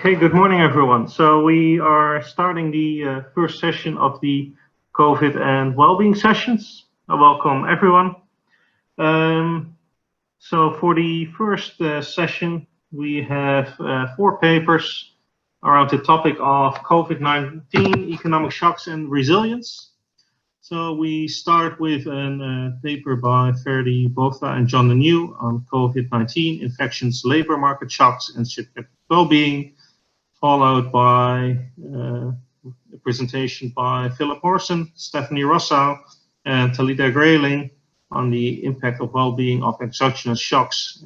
Okay, good morning, everyone. So we are starting the first session of the COVID and well-being sessions. Welcome, everyone. So for the first session, we have 4 papers around the topic of COVID-19, economic shocks and resilience. So we start with a paper by Ferdi Botha and John Denew on COVID-19, infections, labor market shocks, and subjective well-being, followed by a presentation by Philip Morrison, Stephanie Rossau, and Talita Grayling on the impact of well-being of exogenous shocks.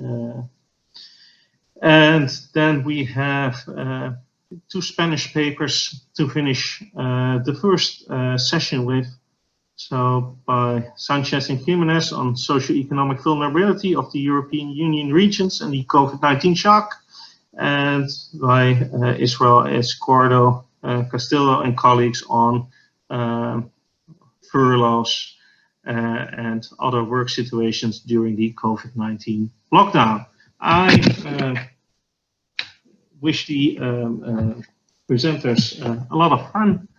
And then we have 2 Spanish papers to finish the first session with. So by Sanchez and Jimenez on socio-economic vulnerability of the European Union regions and the COVID-19 shock, and by Israel Escuardo, Castillo and colleagues on furloughs and other work situations during the COVID-19 lockdown. I wish the presenters a lot of fun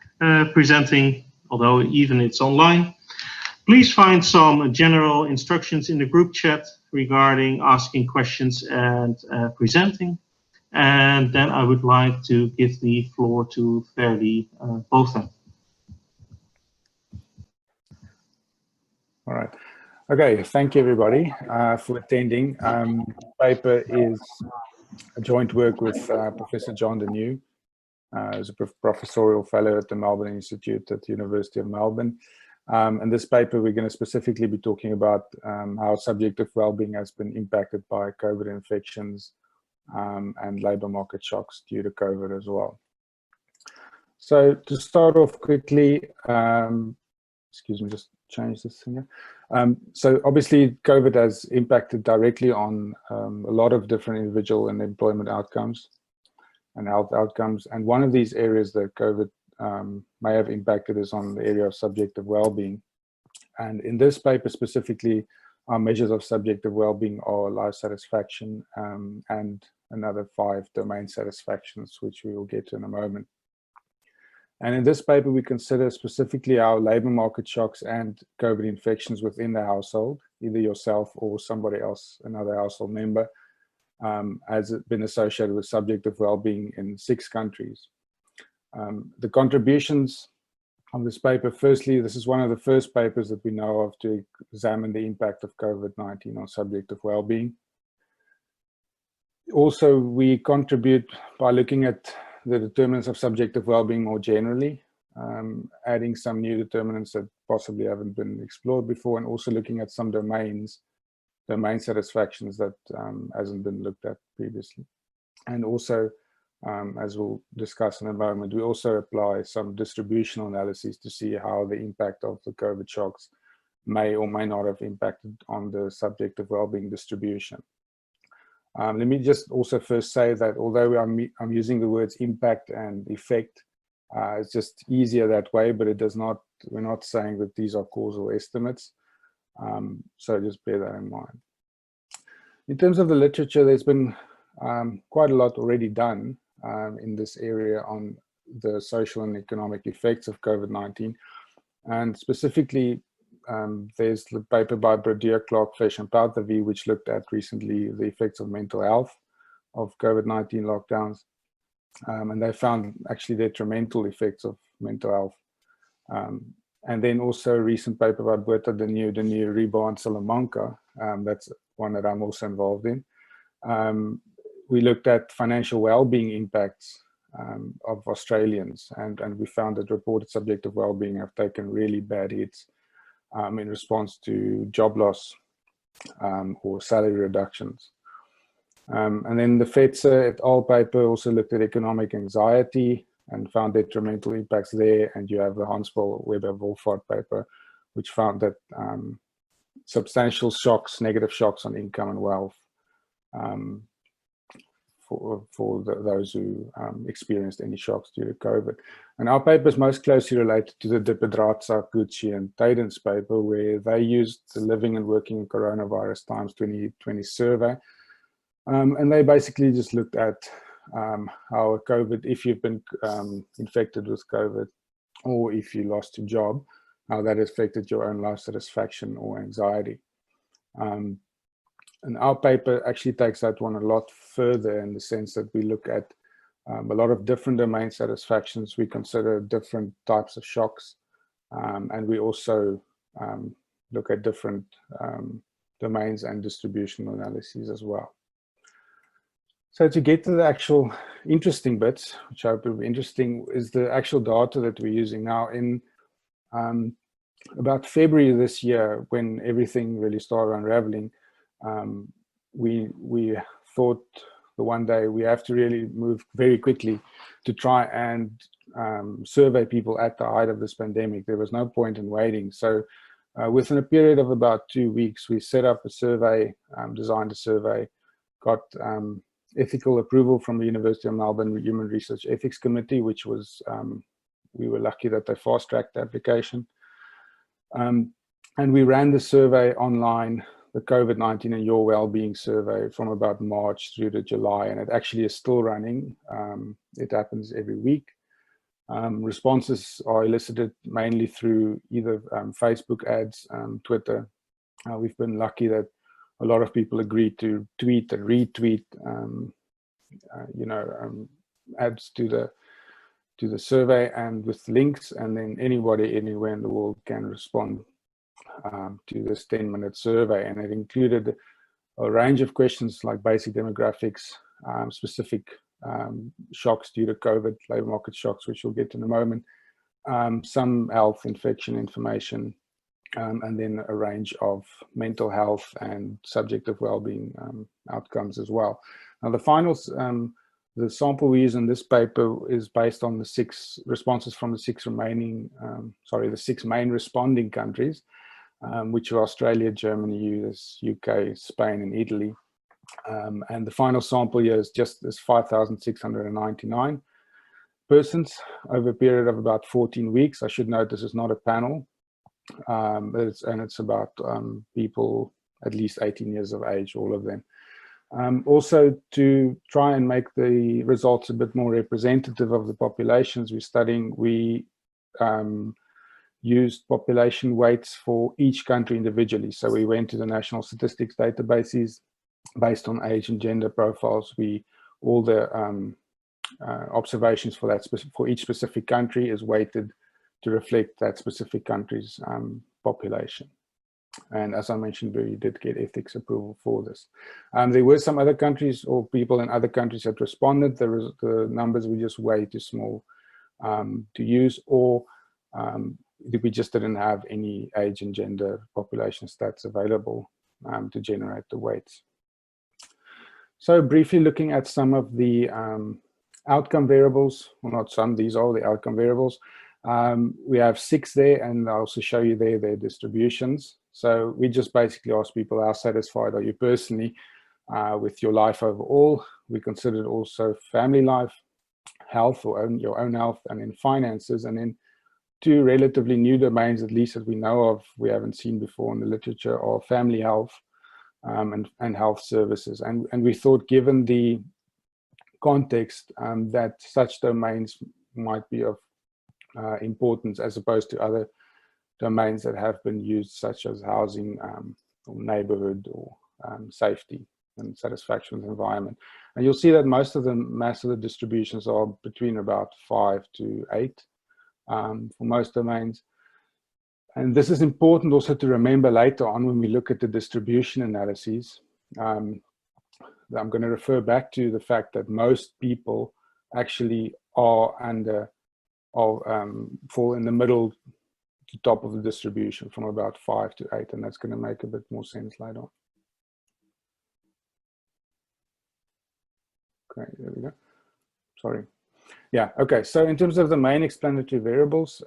presenting, although even it's online. Please find some general instructions in the group chat regarding asking questions and presenting. And then I would like to give the floor to Ferdi Botha. All right. Okay, thank you everybody for attending. The paper is a joint work with Professor John Denew, who's a professorial fellow at the Melbourne Institute at the University of Melbourne. In this paper, we're going to specifically be talking about how subjective well-being has been impacted by COVID infections and labor market shocks due to COVID as well. So to start off quickly, excuse me, just change this thing here. So obviously COVID has impacted directly on a lot of different individual and employment outcomes and health outcomes. And one of these areas that COVID may have impacted is on the area of subjective well-being. And in this paper specifically, our measures of subjective well-being are life satisfaction and another 5 domain satisfactions, which we will get to in a moment. And in this paper, we consider specifically how labor market shocks and COVID infections within the household, either yourself or somebody else, another household member, has been associated with subjective well-being in 6 countries. The contributions on this paper, firstly, this is one of the first papers that we know of to examine the impact of COVID-19 on subjective well-being. Also, we contribute by looking at the determinants of subjective well-being more generally, adding some new determinants that possibly haven't been explored before, and also looking at some domain satisfactions that hasn't been looked at previously. And also, as we'll discuss in a moment, we also apply some distributional analyses to see how the impact of the COVID shocks may or may not have impacted on the subjective well-being distribution. Let me just also first say that although I'm using the words impact and effect, it's just easier that way, but it does not, we're not saying that these are causal estimates. So just bear that in mind. In terms of the literature, there's been quite a lot already done in this area on the social and economic effects of COVID-19. And specifically, there's the paper by Bradier, Clark, Fish, and Pouthavy, which looked at recently the effects of mental health of COVID-19 lockdowns. And they found actually detrimental effects of mental health. And then also a recent paper by Botha, Denew, Reba, and Salamanca. That's one that I'm also involved in. We looked at financial well-being impacts of Australians, and we found that reported subjective well-being have taken really bad hits in response to job loss or salary reductions. And then the Fetzer et al. Paper also looked at economic anxiety and found detrimental impacts there. And you have the Hansbol, Weber, Wolfart paper, which found that substantial shocks, negative shocks on income and wealth for those who experienced any shocks due to COVID. And our paper is most closely related to the Dippedraza, Gucci, and Tadens paper, where they used the Living and Working in Coronavirus Times 2020 survey. And they basically just looked at how COVID, if you've been infected with COVID, or if you lost your job, how that affected your own life satisfaction or anxiety. And our paper actually takes that one a lot further, in the sense that we look at a lot of different domain satisfactions. We consider different types of shocks, and we also look at different domains and distributional analyses as well. So to get to the actual interesting bits, which I hope will be interesting, is the actual data that we're using now. In about February this year, when everything really started unraveling, we thought the one day we have to really move very quickly to try and survey people at the height of this pandemic. There was no point in waiting. So within a period of about 2 weeks, we set up a survey, designed a survey, got ethical approval from the University of Melbourne Human Research Ethics Committee, which was, we were lucky that they fast-tracked the application. And we ran the survey online, the COVID-19 and Your Wellbeing survey, from about March through to July, and it actually is still running. It happens every week. Responses are elicited mainly through either Facebook ads, Twitter. We've been lucky that a lot of people agree to tweet and retweet, ads to the survey and with links, and then anybody anywhere in the world can respond to this 10-minute survey. And it included a range of questions like basic demographics, specific shocks due to COVID, labor market shocks, which we'll get in a moment, some health infection information, and then a range of mental health and subjective well-being outcomes as well. Now, the finals, the sample we use in this paper is based on the 6 responses from the 6 remaining, the 6 main responding countries, which are Australia, Germany, US, UK, Spain, and Italy. And the final sample here is just this 5,699 persons over a period of about 14 weeks. I should note this is not a panel. It's about people at least 18 years of age, all of them. Also, to try and make the results a bit more representative of the populations we're studying, we used population weights for each country individually. So we went to the national statistics databases based on age and gender profiles. All the observations for each specific country is weighted to reflect that specific country's population. And as I mentioned, we did get ethics approval for this. There were some other countries or people in other countries that responded. The numbers were just way too small to use, or we just didn't have any age and gender population stats available to generate the weights. So briefly looking at some of the outcome variables, well, not some, these are the outcome variables. We have 6 there, and I'll also show you there their distributions. So we just basically ask people, how satisfied are you personally with your life overall? We considered also family life, health, or your own health, and then finances, and then 2 relatively new domains, at least that we know of, we haven't seen before in the literature, are family health and health services. And we thought, given the context, that such domains might be of importance as opposed to other domains that have been used, such as housing or neighborhood or safety and satisfaction with the environment. And you'll see that most of the distributions are between about 5 to 8 for most domains. And this is important also to remember later on when we look at the distribution analyses. I'm going to refer back to the fact that most people actually are fall in the middle to top of the distribution from about 5 to 8, and that's going to make a bit more sense later on. Okay, there we go. Sorry. Yeah, okay, so in terms of the main explanatory variables,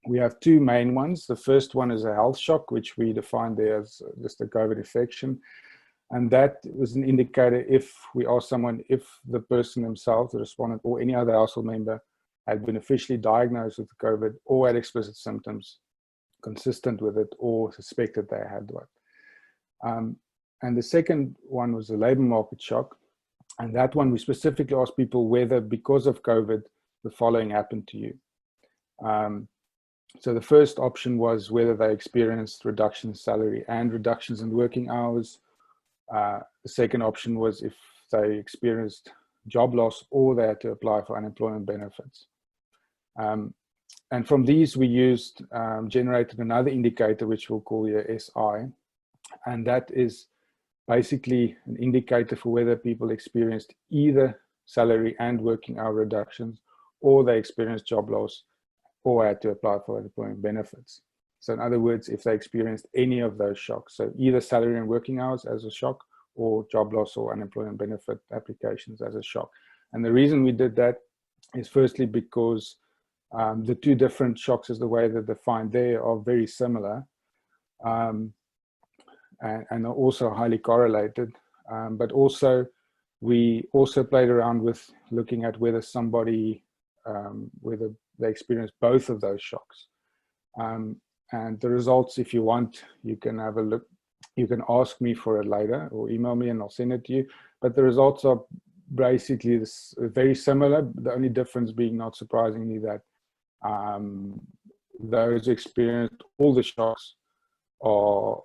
we have 2 main ones. The first one is a health shock, which we defined there as just a COVID infection. And that was an indicator if we ask someone if the person themselves, the respondent, or any other household member had been officially diagnosed with COVID or had explicit symptoms consistent with it or suspected they had one. And the second one was the labor market shock. And that one, we specifically asked people whether, because of COVID, the following happened to you. So the first option was whether they experienced reduction in salary and reductions in working hours. The second option was if they experienced job loss or they had to apply for unemployment benefits. And from these, we generated another indicator, which we'll call here SI. And that is basically an indicator for whether people experienced either salary and working hour reductions, or they experienced job loss or had to apply for unemployment benefits. So in other words, if they experienced any of those shocks, so either salary and working hours as a shock, or job loss or unemployment benefit applications as a shock. And the reason we did that is firstly because the two different shocks, as the way they're defined there, are very similar and are also highly correlated. But also, we also played around with looking at whether somebody, whether they experienced both of those shocks. And the results, if you want, you can have a look. You can ask me for it later or email me and I'll send it to you. But the results are basically very similar. The only difference being, not surprisingly, that those who experienced all the shocks are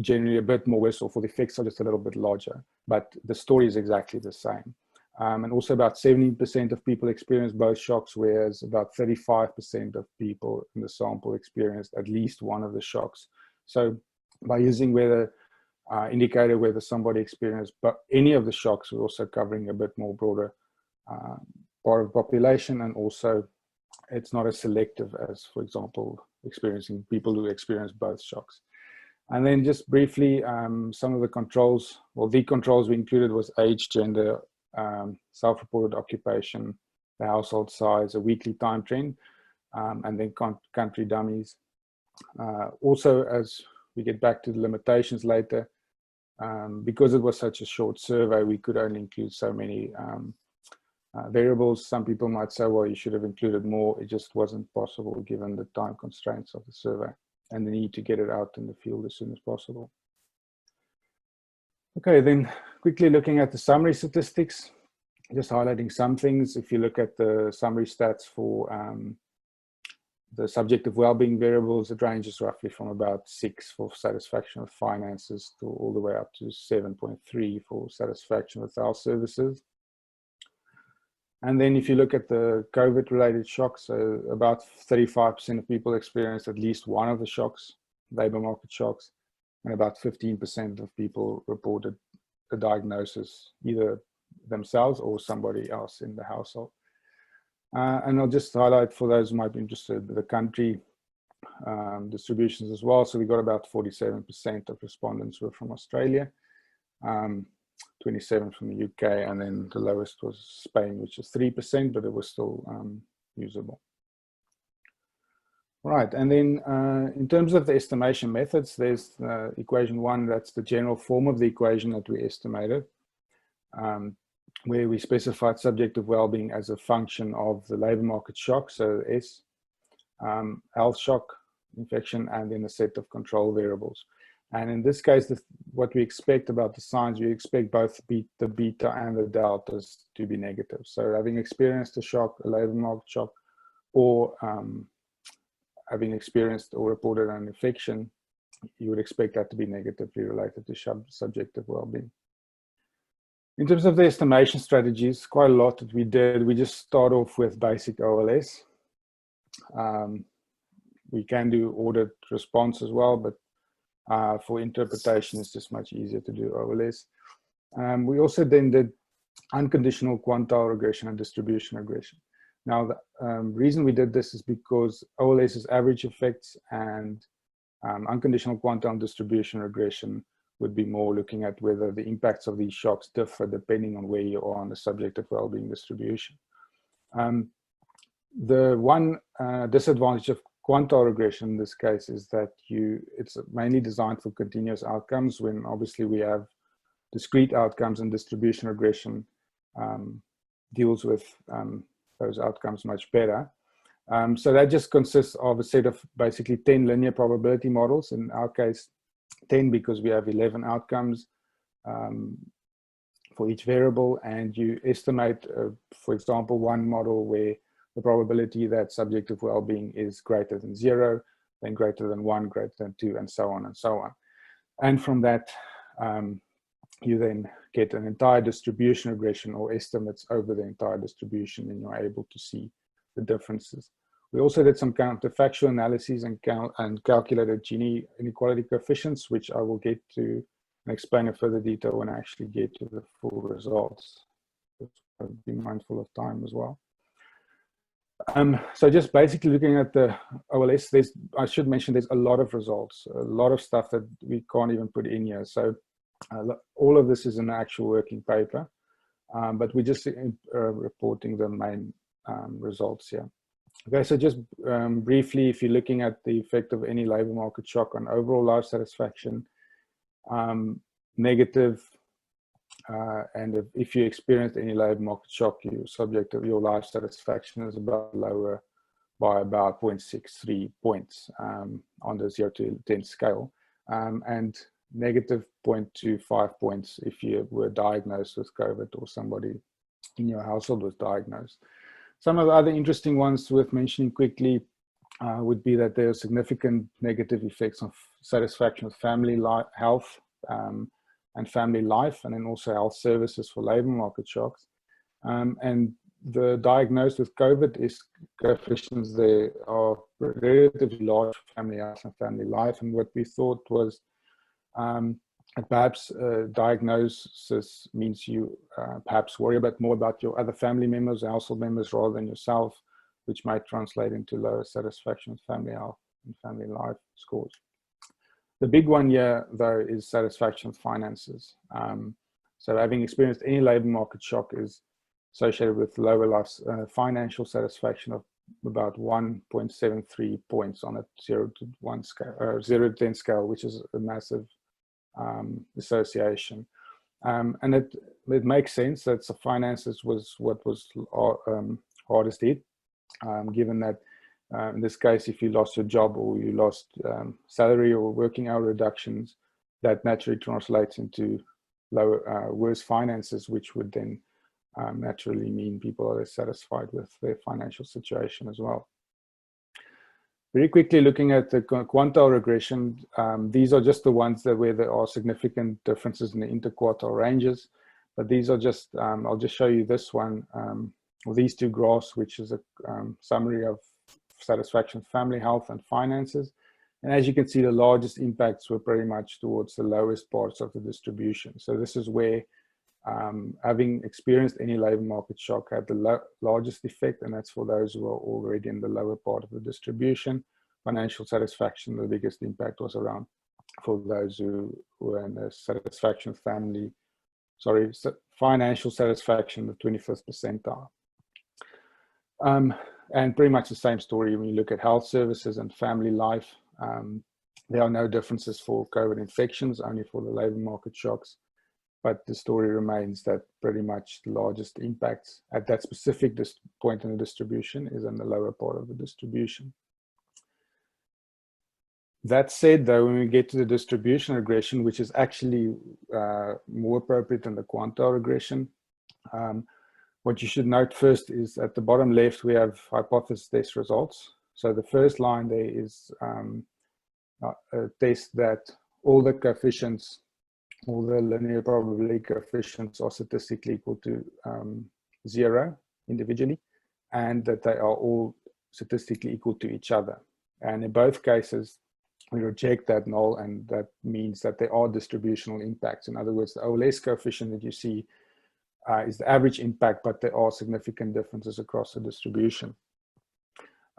generally a bit more worse, or for the effects are just a little bit larger. But the story is exactly the same. And also about 17% of people experienced both shocks, whereas about 35% of people in the sample experienced at least one of the shocks. So by using whether indicator whether somebody experienced any of the shocks, we're also covering a bit more broader part of the population, and also it's not as selective as, for example, experiencing people who experience both shocks. And then just briefly, some of the controls, well, the controls we included was age, gender, self-reported occupation, the household size, a weekly time trend, and then country dummies. Also, as we get back to the limitations later, because it was such a short survey, we could only include so many variables. Some people might say, well, you should have included more. It just wasn't possible given the time constraints of the survey and the need to get it out in the field as soon as possible. Okay, then quickly looking at the summary statistics, just highlighting some things. If you look at the summary stats for the subjective well-being variables, it ranges roughly from about 6 for satisfaction with finances to all the way up to 7.3 for satisfaction with health services. And then if you look at the COVID-related shocks, so about 35% of people experienced at least one of the shocks, labor market shocks, and about 15% of people reported a diagnosis, either themselves or somebody else in the household. And I'll just highlight, for those who might be interested, the country distributions as well. So we got about 47% of respondents were from Australia, 27 from the UK, and then the lowest was Spain, which is 3%, but it was still usable. Right, and then in terms of the estimation methods, there's equation 1, that's the general form of the equation that we estimated, where we specified subjective well-being as a function of the labor market shock, so S, health shock, infection, and then a set of control variables. And in this case, what we expect about the signs, we expect both the beta and the deltas to be negative. So having experienced a shock, a labor market shock, or having experienced or reported an infection, you would expect that to be negatively related to subjective well-being. In terms of the estimation strategies, quite a lot that we did. We just start off with basic OLS. We can do ordered response as well, but for interpretation, it's just much easier to do OLS. We also then did unconditional quantile regression and distribution regression. Now, the reason we did this is because OLS is average effects, and unconditional quantile and distribution regression would be more looking at whether the impacts of these shocks differ depending on where you are on the subjective well-being distribution. The one disadvantage of quantile regression in this case is that it's mainly designed for continuous outcomes, when obviously we have discrete outcomes, and distribution regression deals with those outcomes much better. So that just consists of a set of basically 10 linear probability models. In our case, 10 because we have 11 outcomes. for each variable, and you estimate, for example, one model where the probability that subjective well-being is greater than 0, then greater than 1, greater than 2, and so on and so on. And from that, you then get an entire distribution regression or estimates over the entire distribution, and you're able to see the differences. We also did some counterfactual analyses and calculated Gini inequality coefficients, which I will get to and explain in further detail when I actually get to the full results. I'll be mindful of time as well. So just basically looking at the OLS, I should mention there's a lot of results, a lot of stuff that we can't even put in here. So all of this is an actual working paper, but we're just reporting the main results here. Okay, so just briefly, if you're looking at the effect of any labor market shock on overall life satisfaction, negative, and if you experienced any labor market shock, your life satisfaction is about lower by about 0.63 points on the 0 to 10 scale, and negative 0.25 points if you were diagnosed with COVID or somebody in your household was diagnosed. Some of the other interesting ones worth mentioning quickly would be that there are significant negative effects on satisfaction with family life, health, and family life, and then also health services for labor market shocks. And the diagnosed with COVID is coefficients there are relatively large for family health and family life. And what we thought was perhaps diagnosis means you perhaps worry more about your other family members, household members, rather than yourself, which might translate into lower satisfaction with family health and family life scores. The big one here, though, is satisfaction with finances. So having experienced any labor market shock is associated with lower financial satisfaction of about 1.73 points on a 0 to 1 scale, 0 to 10 scale, which is a massive association. And it makes sense that the finances was what was hardest hit, given that in this case, if you lost your job or you lost salary or working hour reductions, that naturally translates into lower, worse finances, which would then naturally mean people are dissatisfied with their financial situation as well. Very quickly looking at the quantile regression, these are just the ones where there are significant differences in the interquartile ranges. But these are just, I'll just show you this one, or these two graphs, which is a summary of satisfaction, family health, and finances. And as you can see, the largest impacts were pretty much towards the lowest parts of the distribution. So this is where having experienced any labor market shock had the largest effect, and that's for those who are already in the lower part of the distribution. Financial satisfaction, the biggest impact was around for those who were in the satisfaction family, financial satisfaction, the 25th percentile. And pretty much the same story when you look at health services and family life. There are no differences for COVID infections, only for the labor market shocks. But the story remains that pretty much the largest impacts at that specific point in the distribution is in the lower part of the distribution. That said, though, when we get to the distribution regression, which is actually more appropriate than the quantile regression, what you should note first is at the bottom left, we have hypothesis test results. So the first line there is a test that all the coefficients, all the linear probability coefficients are statistically equal to 0 individually, and that they are all statistically equal to each other. And in both cases, we reject that null, and that means that there are distributional impacts. In other words, the OLS coefficient that you see is the average impact, but there are significant differences across the distribution.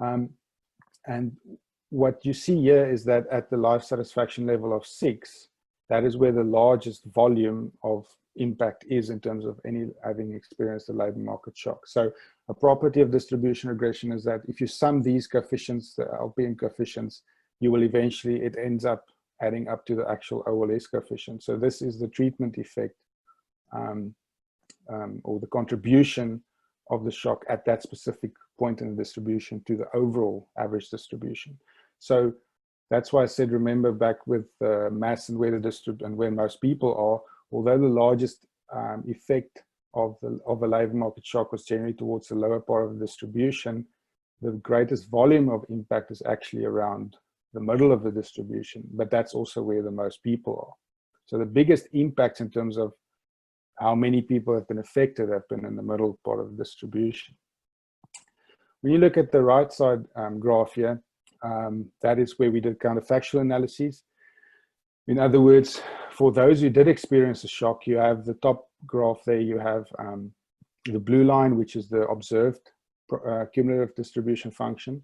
And what you see here is that at the life satisfaction level of 6, that is where the largest volume of impact is in terms of having experienced a labor market shock. So a property of distribution regression is that if you sum these coefficients, the LPM coefficients, you will eventually, it ends up adding up to the actual OLS coefficient. So this is the treatment effect or the contribution of the shock at that specific point in the distribution to the overall average distribution. So that's why I said, remember back with mass and where the where most people are, although the largest effect of a labor market shock was generally towards the lower part of the distribution, the greatest volume of impact is actually around the middle of the distribution, but that's also where the most people are. So the biggest impacts in terms of how many people have been affected have been in the middle part of the distribution. When you look at the right side graph here, that is where we did counterfactual analyses. In other words, for those who did experience a shock, you have the top graph there, you have the blue line, which is the observed cumulative distribution function.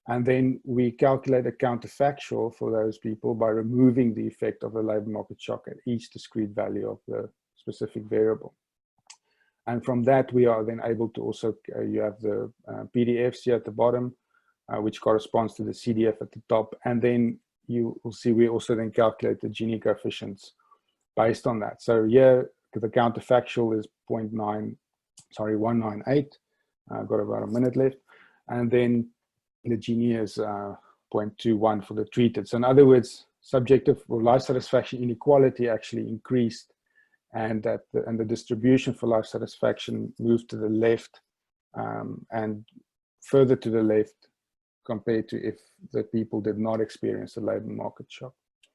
And then we calculate a counterfactual for those people by removing the effect of the labor market shock at each discrete value of the specific variable. And from that, we are then able to also, you have the PDFs here at the bottom, which corresponds to the CDF at the top. And then you will see we also then calculate the Gini coefficients based on that. So here, the counterfactual is 198. I've got about a minute left. And then the Gini is 0.21 for the treated. So in other words, subjective or life satisfaction inequality actually increased, and that the distribution for life satisfaction moved to the left and further to the left compared to if the people did not experience a labor market shock.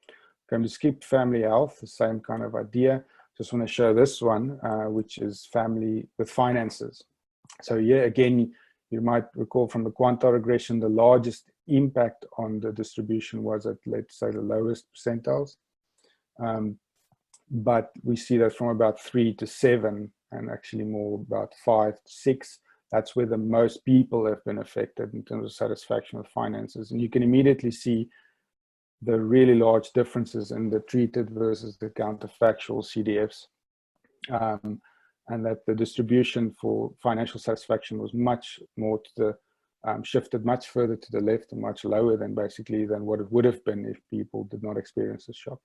I'm going to skip family health, the same kind of idea. Just want to show this one, which is family with finances. So here again, you might recall from the Quantile regression, the largest impact on the distribution was at, let's say, the lowest percentiles. But we see that from about 3 to 7, and actually more about 5 to 6, that's where the most people have been affected in terms of satisfaction with finances. And you can immediately see the really large differences in the treated versus the counterfactual CDFs. And that the distribution for financial satisfaction was much more to the, shifted much further to the left and much lower than basically than what it would have been if people did not experience the shock.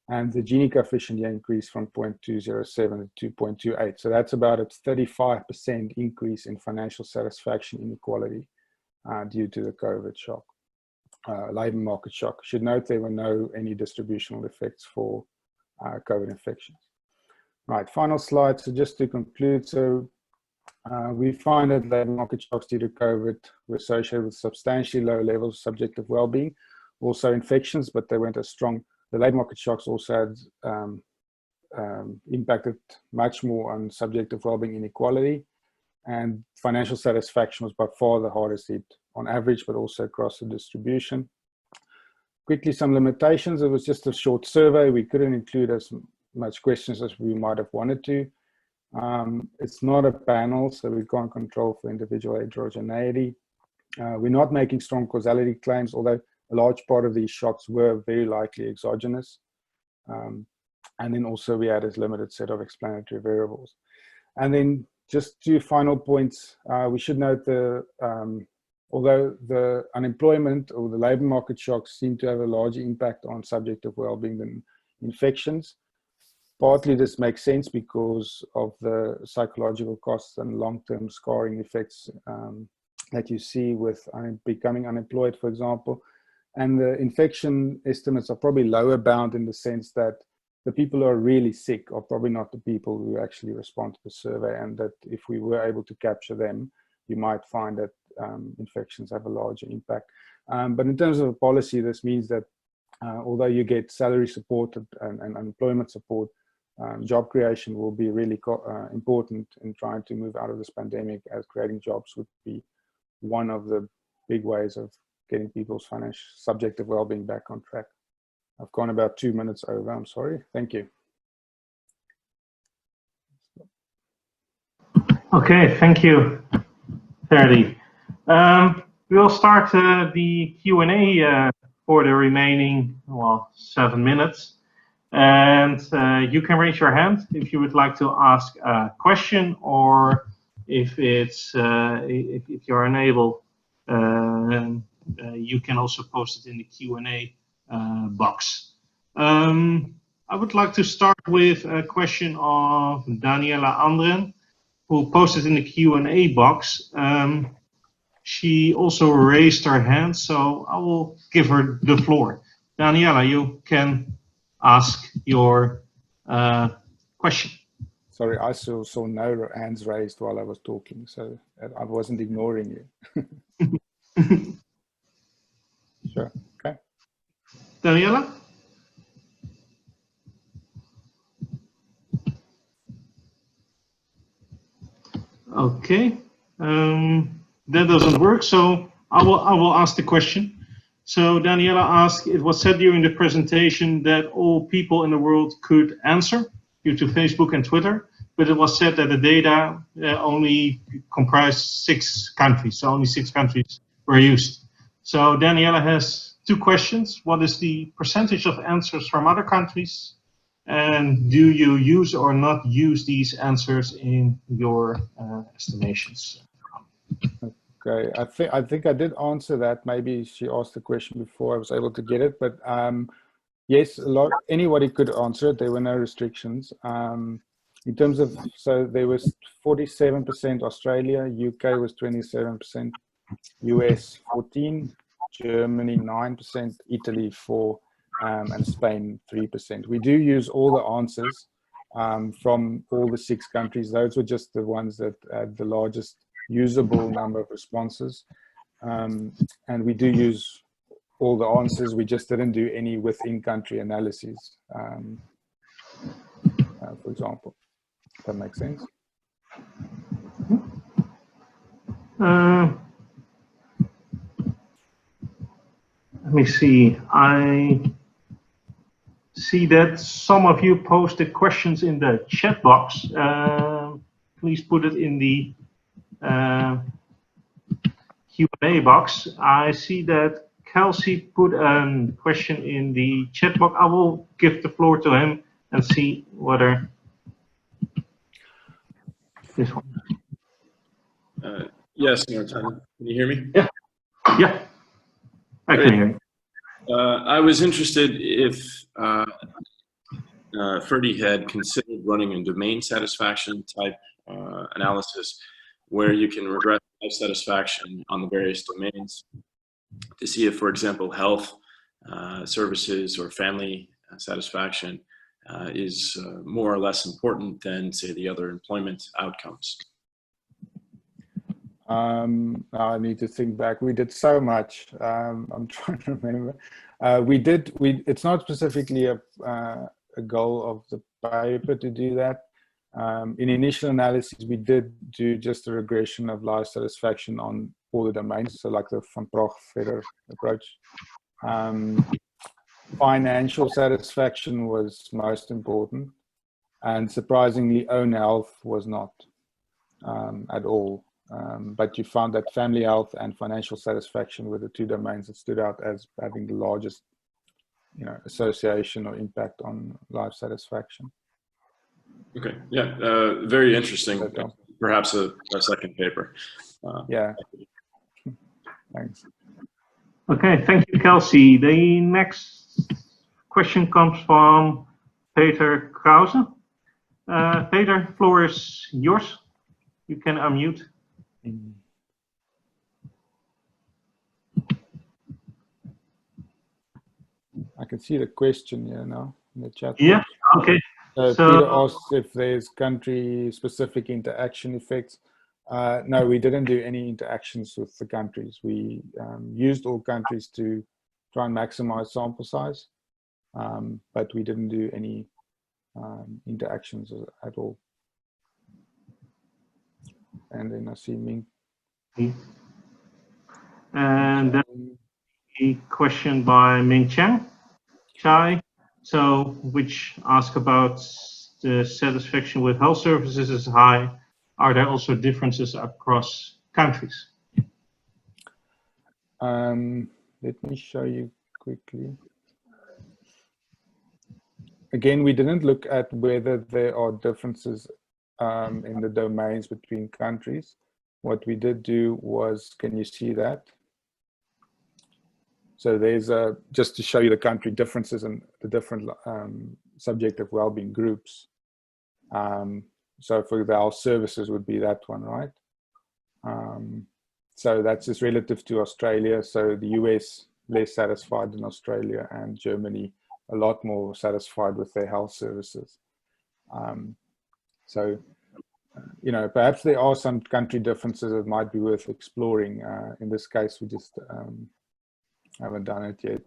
And the Gini coefficient here increased from 0.207 to 2.28. So that's about a 35% increase in financial satisfaction inequality due to the COVID shock, labor market shock. Should note there were any distributional effects for COVID infections. Right, final slide. So just to conclude, so we find that labor market shocks due to COVID were associated with substantially low levels of subjective well-being, also infections, but they weren't as strong. The labor market shocks also had impacted much more on subjective well-being inequality, and financial satisfaction was by far the hardest hit on average, but also across the distribution. Quickly, some limitations. It was just a short survey. We couldn't include as much questions as we might have wanted to. It's not a panel, so we can't control for individual heterogeneity. We're not making strong causality claims, although a large part of these shocks were very likely exogenous. And then also we had a limited set of explanatory variables. And then just 2 final points. We should note although the unemployment or the labor market shocks seem to have a larger impact on subjective well-being than infections, partly this makes sense because of the psychological costs and long-term scarring effects that you see with becoming unemployed, for example. And the infection estimates are probably lower bound in the sense that the people who are really sick are probably not the people who actually respond to the survey, and that if we were able to capture them, you might find that infections have a larger impact. But in terms of a policy, this means that although you get salary support and unemployment support, job creation will be really important in trying to move out of this pandemic, as creating jobs would be one of the big ways of getting people's financial subjective well-being back on track. I've gone about 2 minutes over, I'm sorry. Thank you. Okay, thank you, Ferdy. We'll start the Q&A for the remaining, 7 minutes. And you can raise your hand if you would like to ask a question, or if if you're unable, you can also post it in the Q&A box. I would like to start with a question of Daniela Andren, who posted in the Q&A box. She also raised her hand, so I will give her the floor. Daniela, you can ask your question. Sorry, I saw no hands raised while I was talking, so I wasn't ignoring you. Sure. Okay. Daniela? Okay. That doesn't work, so I will ask the question. So Daniela asked, it was said during the presentation that all people in the world could answer due to Facebook and Twitter, but it was said that the data only comprised 6 countries, so only 6 countries were used. So Daniela has 2 questions. What is the percentage of answers from other countries? And do you use or not use these answers in your estimations? Okay, I think I did answer that. Maybe she asked the question before I was able to get it, but yes, anybody could answer it. There were no restrictions. In terms of, so there was 47% Australia, UK was 27%, US 14%, Germany 9%, Italy 4%, and Spain 3%. We do use all the answers from all the 6 countries. Those were just the ones that had the largest usable number of responses. And we do use all the answers. We just didn't do any within country analyses, for example. If that makes sense. Let me see. I see that some of you posted questions in the chat box. Please put it in the Q&A box. I see that Kelsey put a question in the chat box. I will give the floor to him and see whether this one. Yes, Martin. Can you hear me? Yeah. Yeah. I can hear you. I was interested if Ferdy had considered running a domain satisfaction type analysis where you can regress life satisfaction on the various domains to see if, for example, health, services, or family satisfaction is more or less important than, say, the other employment outcomes. I need to think back. We did so much. I'm trying to remember. It's not specifically a goal of the paper to do that. In initial analysis, we did do just a regression of life satisfaction on all the domains, so like the Van Praag-Vedder approach. Financial satisfaction was most important, and surprisingly, own health was not at all. But you found that family health and financial satisfaction were the 2 domains that stood out as having the largest, association or impact on life satisfaction. Okay. Yeah. Very interesting. Perhaps a second paper. Yeah. Thanks. Okay. Thank you, Kelsey. The next question comes from Peter Krause. Peter, floor is yours. You can unmute. I can see the question here now in the chat. Yeah, okay. So Peter asks if there's country-specific interaction effects. No, we didn't do any interactions with the countries. We used all countries to try and maximize sample size, but we didn't do any interactions at all. And then I see Ming. And then a question by Ming Chai, which asks about the satisfaction with health services is high. Are there also differences across countries? Let me show you quickly. Again, we didn't look at whether there are differences in the domains between countries. What we did do was, can you see that? So there's just to show you the country differences and the different subjective well-being groups. So for the health services would be that one, right? So that's just relative to Australia. So the US less satisfied than Australia, and Germany a lot more satisfied with their health services. So, you know, perhaps there are some country differences that might be worth exploring. In this case, we just haven't done it yet.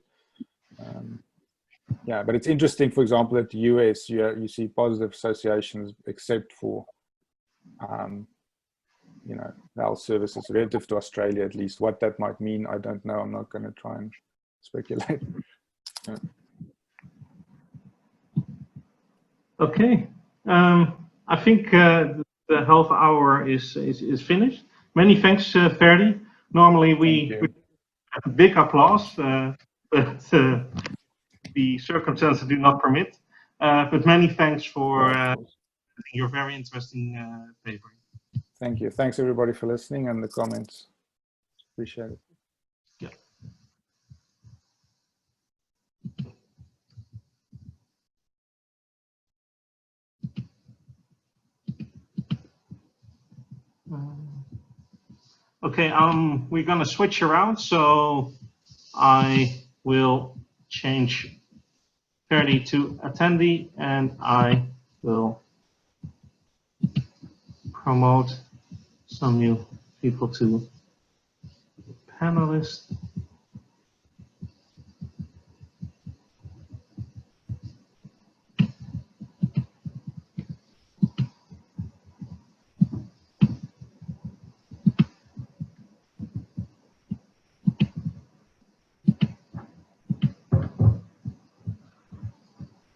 Yeah, but it's interesting, for example, at the US, you see positive associations except for, you know, health services relative to Australia, at least. What that might mean, I don't know. I'm not going to try and speculate. Yeah. Okay. I think the health hour is finished. Many thanks, Ferdi. Normally we have a big applause, but the circumstances do not permit. But many thanks for your very interesting paper. Thank you. Thanks everybody for listening and the comments. Appreciate it. Yeah. Okay, we're gonna switch around, so I will change Ferdi to attendee, and I will promote some new people to panelist.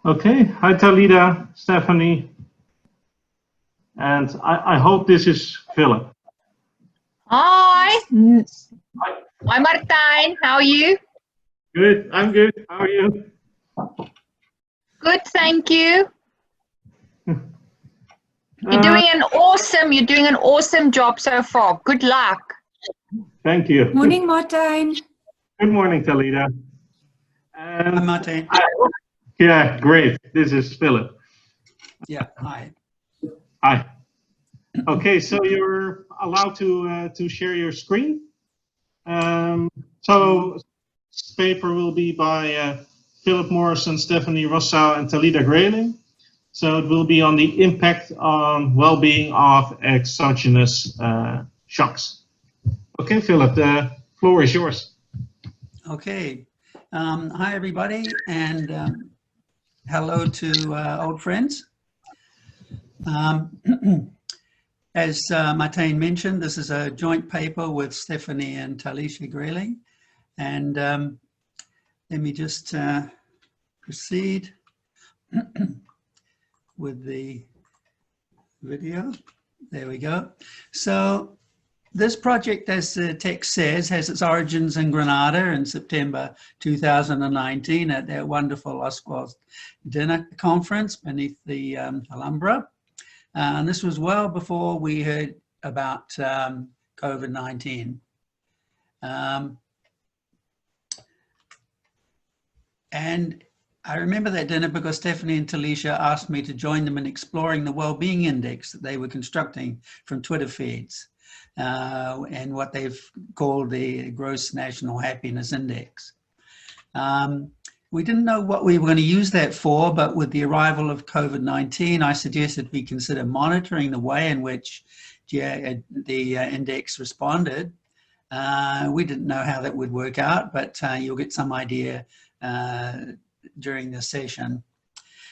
Okay, hi Talida, Stephanie, and I hope this is Philip. Hi. Hi, Martijn. How are you? Good, I'm good. How are you? Good, thank you. You're doing an awesome job so far. Good luck. Thank you. Morning, Martijn. Good morning, Talida. Hi, Martijn. Yeah, great. This is Philip. Yeah, hi. Hi. Okay, so you're allowed to share your screen. So this paper will be by Philip Morrison, Stephanie Rossau, and Talida Grayling. So it will be on the impact on well-being of exogenous shocks. Okay, Philip, the floor is yours. Okay. Hi, everybody, and hello to old friends. As Martijn mentioned, this is a joint paper with Stephanie and Talida Grayling. And let me just proceed with the video. There we go. So this project, as the text says, has its origins in Grenada in September 2019 at their wonderful ISQOLS dinner conference beneath the Alhambra. And this was well before we heard about COVID-19. And I remember that dinner because Stephanie and Talida asked me to join them in exploring the well-being index that they were constructing from Twitter feeds and what they've called the Gross National Happiness Index. We didn't know what we were going to use that for, but with the arrival of COVID-19, I suggested we consider monitoring the way in which the index responded. We didn't know how that would work out, but you'll get some idea during this session.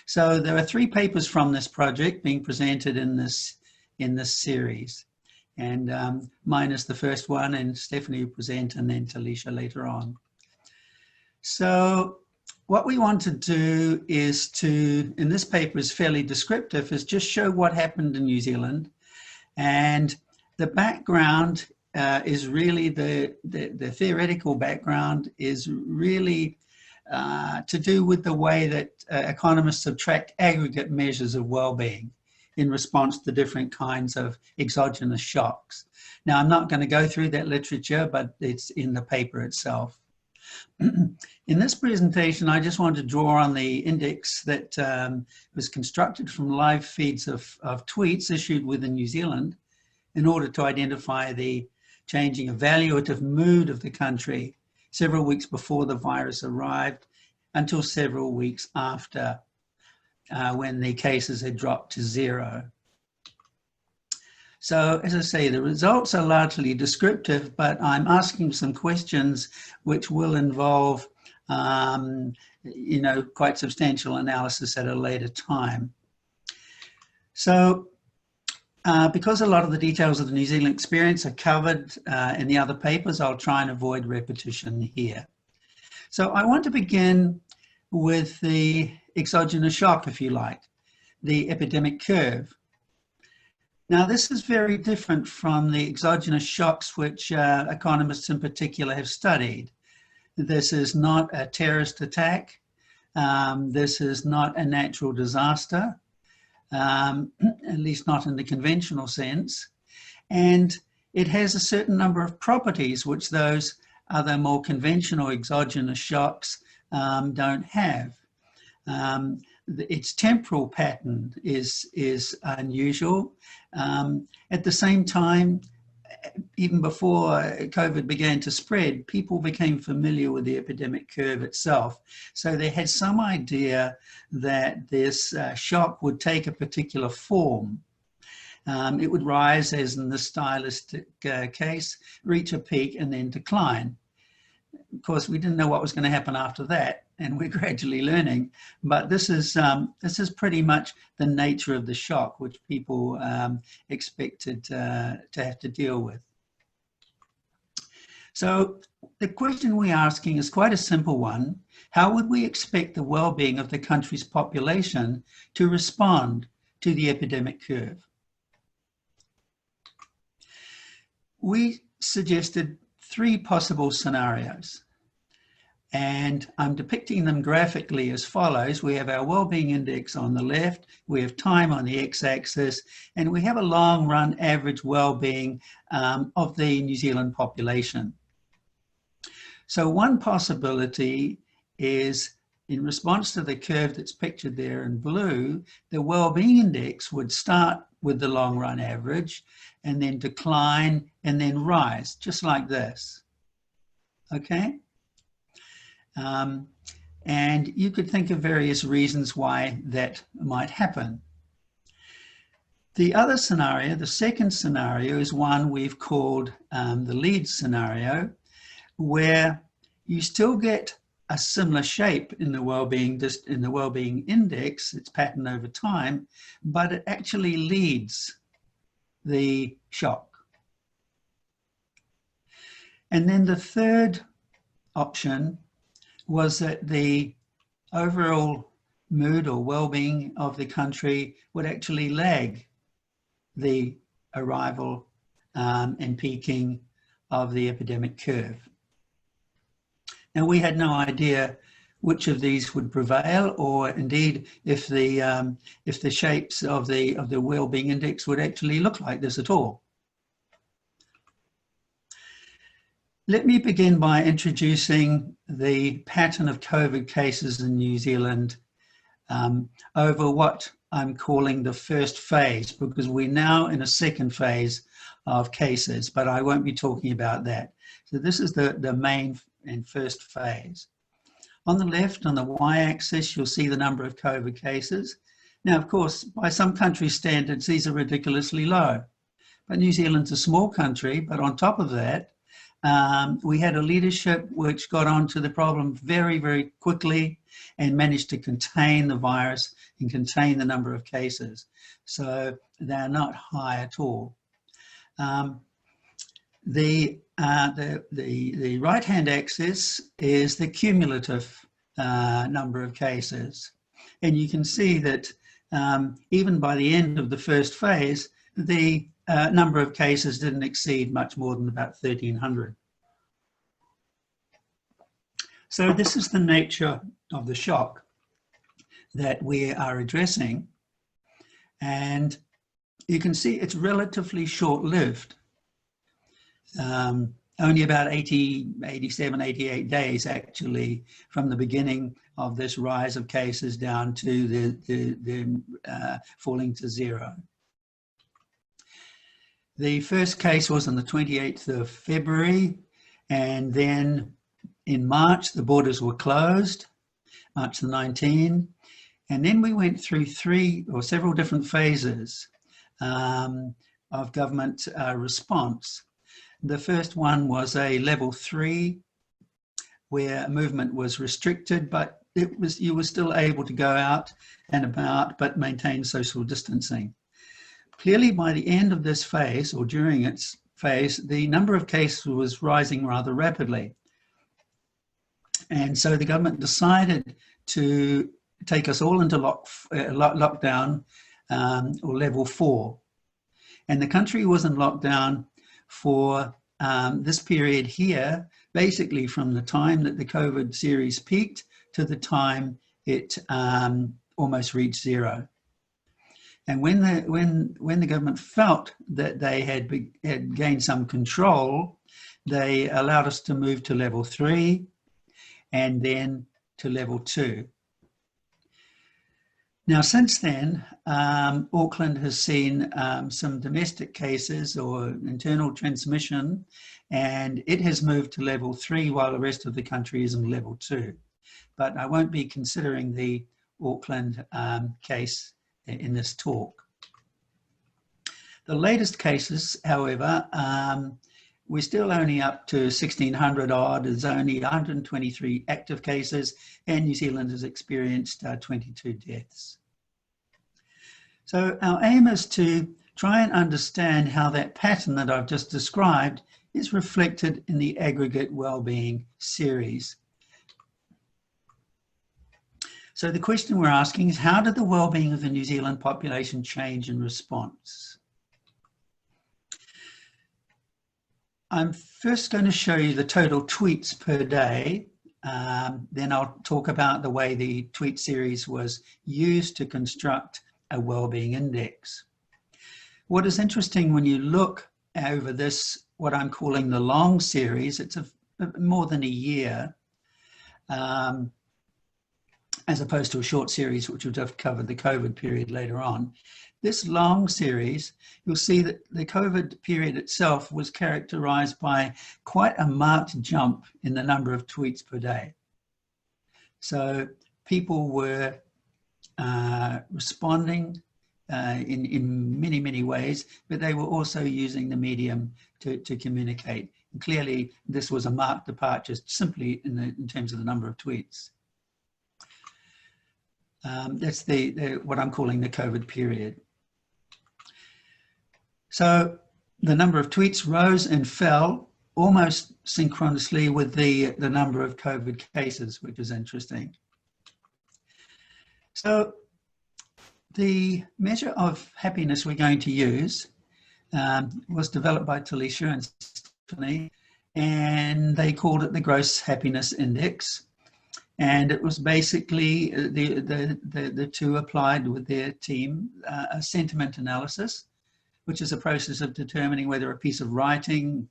So there are 3 papers from this project being presented in this series. And mine is the first one, and Stephanie will present, and then Talida later on. So what we want to do is in this paper is fairly descriptive, is just show what happened in New Zealand. And the background is really the theoretical background is really to do with the way that economists subtract aggregate measures of well-being in response to different kinds of exogenous shocks. Now, I'm not going to go through that literature, but it's in the paper itself. In this presentation, I just want to draw on the index that was constructed from live feeds of tweets issued within New Zealand in order to identify the changing evaluative mood of the country several weeks before the virus arrived until several weeks after when the cases had dropped to 0. So as I say, the results are largely descriptive, but I'm asking some questions which will involve, quite substantial analysis at a later time. So because a lot of the details of the New Zealand experience are covered in the other papers, I'll try and avoid repetition here. So I want to begin with the exogenous shock, if you like, the epidemic curve. Now, this is very different from the exogenous shocks which economists in particular have studied. This is not a terrorist attack. This is not a natural disaster, at least not in the conventional sense. And it has a certain number of properties which those other more conventional exogenous shocks don't have. Its temporal pattern is unusual. At the same time, even before COVID began to spread, people became familiar with the epidemic curve itself. So they had some idea that this shock would take a particular form. It would rise, as in the stylistic case, reach a peak and then decline. Of course, we didn't know what was going to happen after that, and we're gradually learning. But this is pretty much the nature of the shock, which people expected to have to deal with. So the question we're asking is quite a simple one. How would we expect the well-being of the country's population to respond to the epidemic curve? We suggested 3 possible scenarios, and I'm depicting them graphically as follows. We have our well-being index on the left, we have time on the x-axis, and we have a long-run average well-being of the New Zealand population. So one possibility is, in response to the curve that's pictured there in blue, the well-being index would start with the long-run average and then decline and then rise, just like this, okay? And you could think of various reasons why that might happen. The other scenario, the second scenario, is one we've called the lead scenario, where you still get a similar shape in the well-being index, its pattern over time, but it actually leads the shock. And then the third option was that the overall mood or well-being of the country would actually lag the arrival and peaking of the epidemic curve. Now, we had no idea which of these would prevail, or indeed if the shapes of the well-being index would actually look like this at all. Let me begin by introducing the pattern of COVID cases in New Zealand over what I'm calling the first phase, because we're now in a second phase of cases, but I won't be talking about that. So this is the main and first phase. On the left, on the y-axis, you'll see the number of COVID cases. Now, of course, by some country standards, these are ridiculously low. But New Zealand's a small country, but on top of that, we had a leadership which got onto the problem very, very quickly and managed to contain the virus and contain the number of cases. So they're not high at all. The right-hand axis is the cumulative number of cases. And you can see that even by the end of the first phase, the number of cases didn't exceed much more than about 1,300. So this is the nature of the shock that we are addressing. And you can see it's relatively short-lived. Only about 87, 88 days actually from the beginning of this rise of cases down to the falling to 0. The first case was on the 28th of February, and then in March the borders were closed, March the 19th, and then we went through several different phases. of government response. The first one was a level 3, where movement was restricted, but you were still able to go out and about, but maintain social distancing. Clearly, by the end of this phase, or during its phase, the number of cases was rising rather rapidly. And so the government decided to take us all into lockdown, or level 4. And the country was in lockdown for this period here, basically from the time that the COVID series peaked to the time it almost reached 0. And when the government felt that they had gained some control, they allowed us to move to level 3 and then to level 2. Now, since then, Auckland has seen some domestic cases or internal transmission, and it has moved to level 3 while the rest of the country is in level 2. But I won't be considering the Auckland case in this talk. The latest cases, however, we're still only up to 1,600 odd. There's only 123 active cases, and New Zealand has experienced 22 deaths. So our aim is to try and understand how that pattern that I've just described is reflected in the aggregate well-being series. So the question we're asking is, how did the well-being of the New Zealand population change in response? I'm first going to show you the total tweets per day. Then I'll talk about the way the tweet series was used to construct a well-being index. What is interesting when you look over this, what I'm calling the long series, it's more than a year, as opposed to a short series, which would have covered the COVID period later on. This long series, you'll see that the COVID period itself was characterized by quite a marked jump in the number of tweets per day. So people were responding in many, many ways, but they were also using the medium to communicate. And clearly, this was a marked departure simply in terms of the number of tweets. That's what I'm calling the COVID period. So the number of tweets rose and fell almost synchronously with the number of COVID cases, which is interesting. So the measure of happiness we're going to use was developed by Talisha and Stephanie, and they called it the Gross Happiness Index. And it was basically the two applied with their team a sentiment analysis, which is a process of determining whether a piece of writing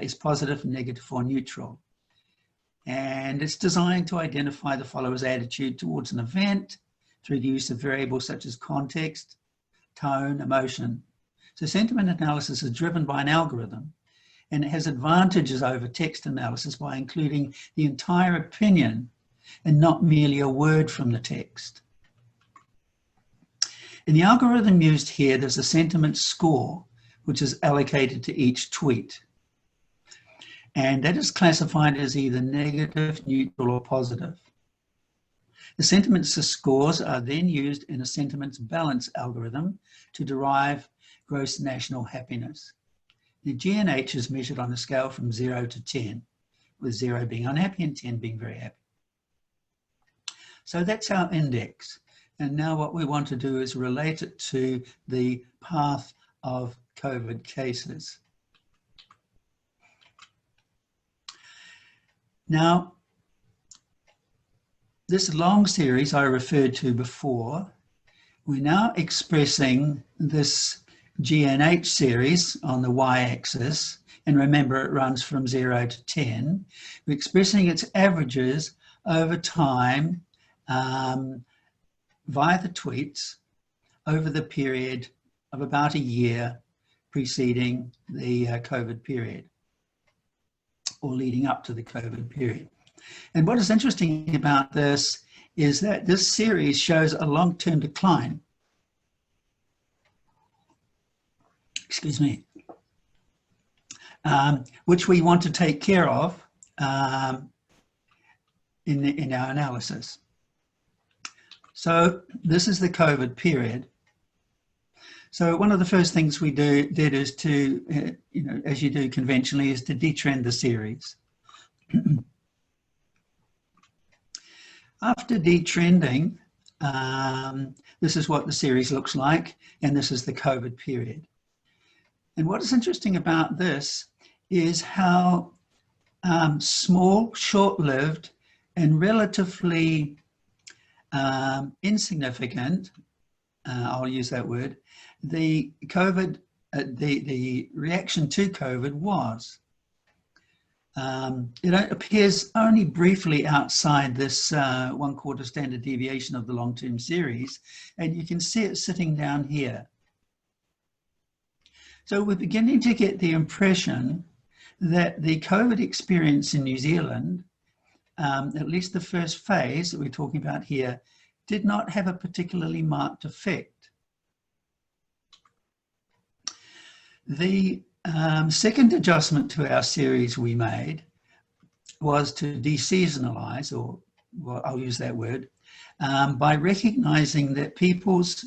is positive, negative, or neutral. And it's designed to identify the follower's attitude towards an event through the use of variables such as context, tone, emotion. So sentiment analysis is driven by an algorithm, and it has advantages over text analysis by including the entire opinion and not merely a word from the text. In the algorithm used here, there's a sentiment score, which is allocated to each tweet. And that is classified as either negative, neutral, or positive. The sentiments scores are then used in a sentiments balance algorithm to derive gross national happiness. The GNH is measured on a scale from 0 to 10, with 0 being unhappy and 10 being very happy. So that's our index. And now what we want to do is relate it to the path of COVID cases. Now, this long series I referred to before, we're now expressing this GNH series on the y-axis, and remember it runs from 0 to 10. We're expressing its averages over time via the tweets over the period of about a year preceding the COVID period, or leading up to the COVID period. And what is interesting about this is that this series shows a long-term decline. excuse me, which we want to take care of in our analysis. So this is the COVID period. So one of the first things we did is to, as you do conventionally, is to detrend the series. After detrending, this is what the series looks like, and this is the COVID period. And what is interesting about this is how small, short-lived, and relatively insignificant, I'll use that word, the COVID, the reaction to COVID was. It appears only briefly outside this 1/4 standard deviation of the long-term series, and you can see it sitting down here. So we're beginning to get the impression that the COVID experience in New Zealand, at least the first phase that we're talking about here, did not have a particularly marked effect. The second adjustment to our series we made was to deseasonalize, or well, I'll use that word, by recognizing that people's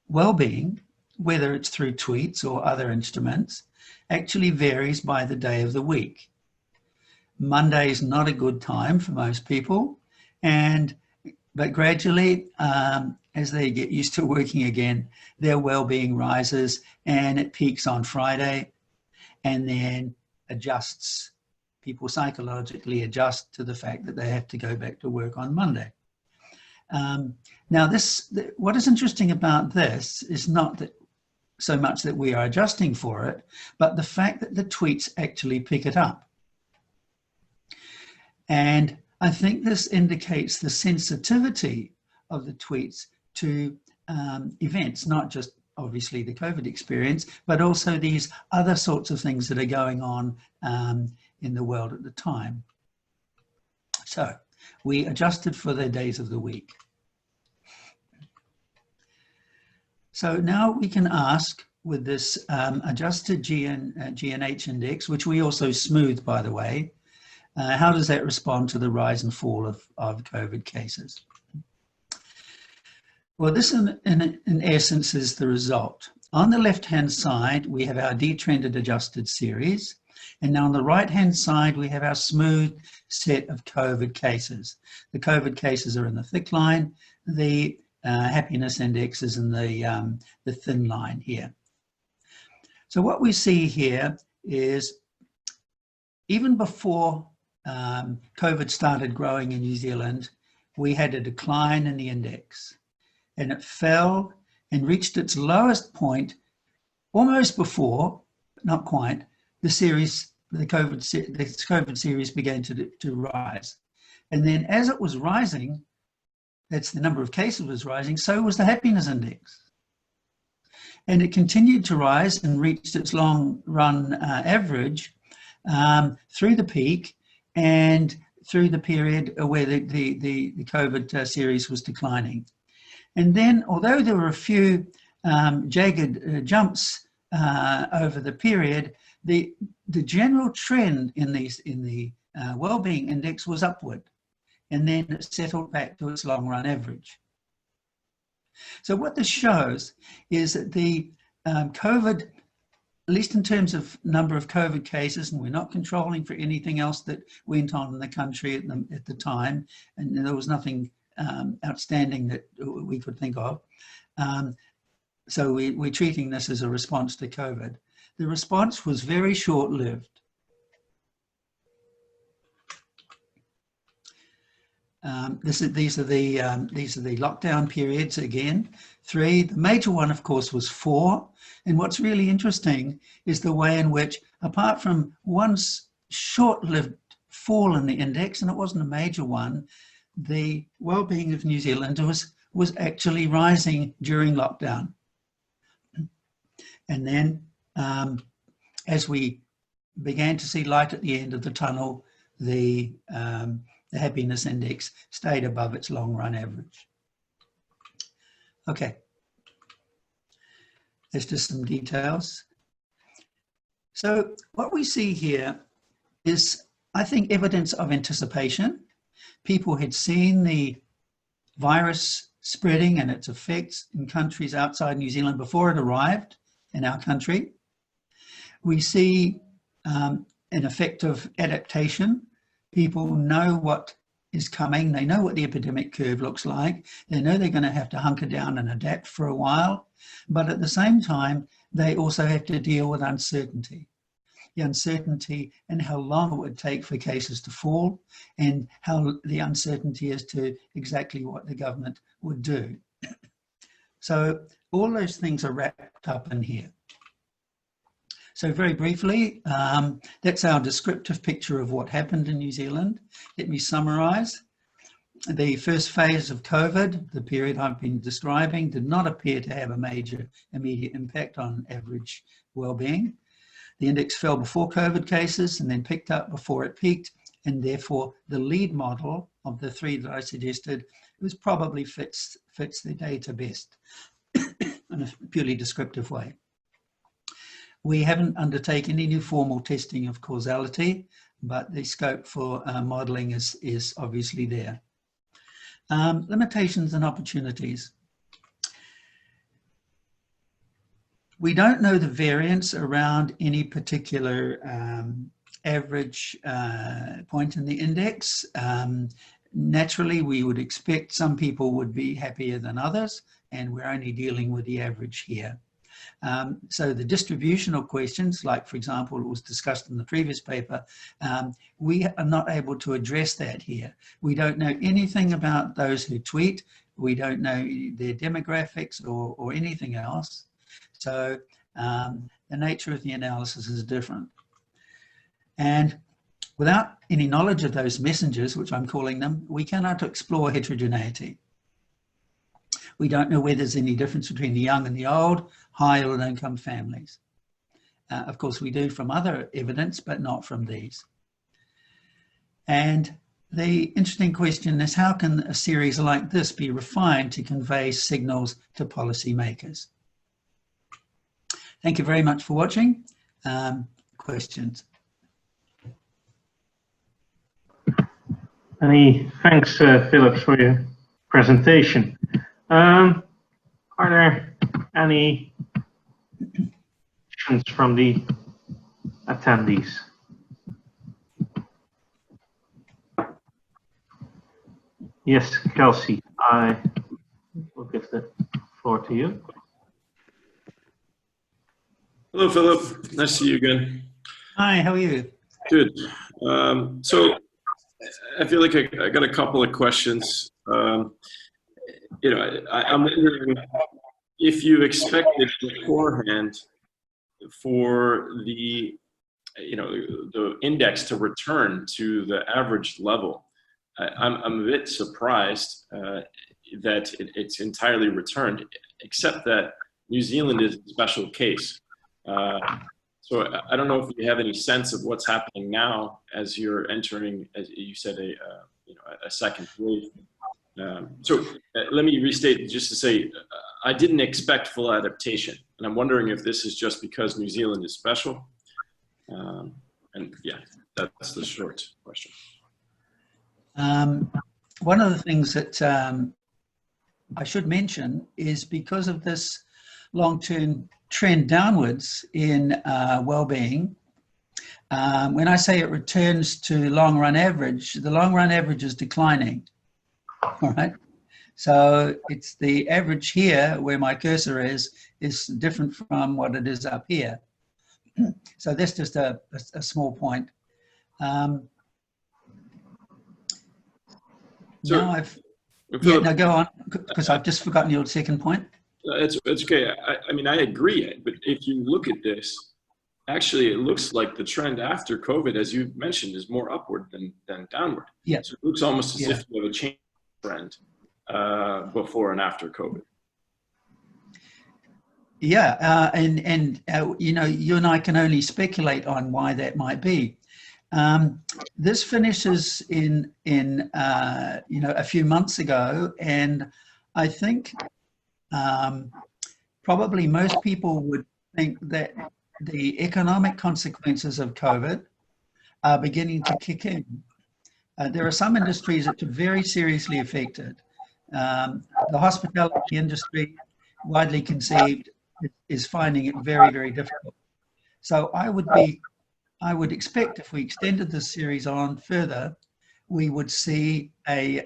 well-being, whether it's through tweets or other instruments, actually varies by the day of the week. Monday is not a good time for most people, but gradually, as they get used to working again, their well-being rises and it peaks on Friday and then adjusts. People psychologically adjust to the fact that they have to go back to work on Monday. Now, what is interesting about this is not that so much that we are adjusting for it, but the fact that the tweets actually pick it up. And I think this indicates the sensitivity of the tweets to events, not just obviously the COVID experience, but also these other sorts of things that are going on in the world at the time. So we adjusted for the days of the week. So now we can ask with this adjusted GNH index, which we also smoothed, by the way, how does that respond to the rise and fall of COVID cases? Well, this in essence is the result. On the left-hand side, we have our detrended adjusted series. And now on the right-hand side, we have our smooth set of COVID cases. The COVID cases are in the thick line. The happiness index is in the thin line here. So what we see here is even before COVID started growing in New Zealand, we had a decline in the index, and it fell and reached its lowest point almost before, but not quite, the COVID series began to rise. And then as it was rising, that's the number of cases was rising, so was the happiness index. And it continued to rise and reached its long run average through the peak and through the period where the COVID series was declining. And then, although there were a few jagged jumps over the period, the general trend in the well-being index was upward, and then it settled back to its long-run average. So what this shows is that the COVID, at least in terms of number of COVID cases, and we're not controlling for anything else that went on in the country at the time, and there was nothing outstanding that we could think of. So we're treating this as a response to COVID. The response was very short-lived. These are the lockdown periods again. 3. The major one, of course, was 4. And what's really interesting is the way in which, apart from one short-lived fall in the index, and it wasn't a major one, the well-being of New Zealand was actually rising during lockdown. And then, as we began to see light at the end of the tunnel, the happiness index stayed above its long-run average. Okay. There's just some details. So what we see here is, I think, evidence of anticipation. People had seen the virus spreading and its effects in countries outside New Zealand before it arrived in our country. We see an effect of adaptation. People know what is coming. They know what the epidemic curve looks like. They know they're going to have to hunker down and adapt for a while. But at the same time, they also have to deal with uncertainty. The uncertainty and how long it would take for cases to fall, and how the uncertainty as to exactly what the government would do. So all those things are wrapped up in here. So very briefly, that's our descriptive picture of what happened in New Zealand. Let me summarize. The first phase of COVID, the period I've been describing, did not appear to have a major immediate impact on average well-being. The index fell before COVID cases and then picked up before it peaked, and therefore the lead model of the three that I suggested was probably fits the data best in a purely descriptive way. We haven't undertaken any formal testing of causality, but the scope for modeling is obviously there. Limitations and opportunities. We don't know the variance around any particular average point in the index. Naturally, we would expect some people would be happier than others, and we're only dealing with the average here. So the distributional questions, like for example, it was discussed in the previous paper, we are not able to address that here. We don't know anything about those who tweet. We don't know their demographics or anything else. So the nature of the analysis is different. And without any knowledge of those messengers, which I'm calling them, we cannot explore heterogeneity. We don't know whether there's any difference between the young and the old, high or low-income families. Of course, we do from other evidence, but not from these. And the interesting question is, how can a series like this be refined to convey signals to policymakers? Thank you very much for watching. Questions? Thanks, Philip, for your presentation. Are there any questions from the attendees? Yes, Kelsey, I will give the floor to you. Hello, Philip. Nice to see you again. Hi, how are you? Good. So I feel like I got a couple of questions. You know, I'm wondering if you expected beforehand for the, you know, the index to return to the average level. I'm a bit surprised that it's entirely returned, except that New Zealand is a special case. So I don't know if you have any sense of what's happening now as you're entering, as you said, a second wave. So let me restate just to say, I didn't expect full adaptation, and I'm wondering if this is just because New Zealand is special. And yeah, that's the short question. One of the things that I should mention is, because of this long-term trend downwards in well-being, when I say it returns to long-run average, the long-run average is declining. All right, so it's the average here where my cursor is different from what it is up here. So that's just a small point. Now now go on, because I've just forgotten your second point. It's okay. I mean, I agree, but if you look at this, actually, it looks like the trend after COVID, as you mentioned, is more upward than downward. Yeah. So it looks almost as if you have a change trend before and after COVID. Yeah, and you know, you and I can only speculate on why that might be. This finishes in you know, a few months ago, and I think probably most people would think that the economic consequences of COVID are beginning to kick in. There are some industries that are very seriously affected. The hospitality industry, widely conceived, is finding it very, very difficult. So I would expect if we extended this series on further, we would see a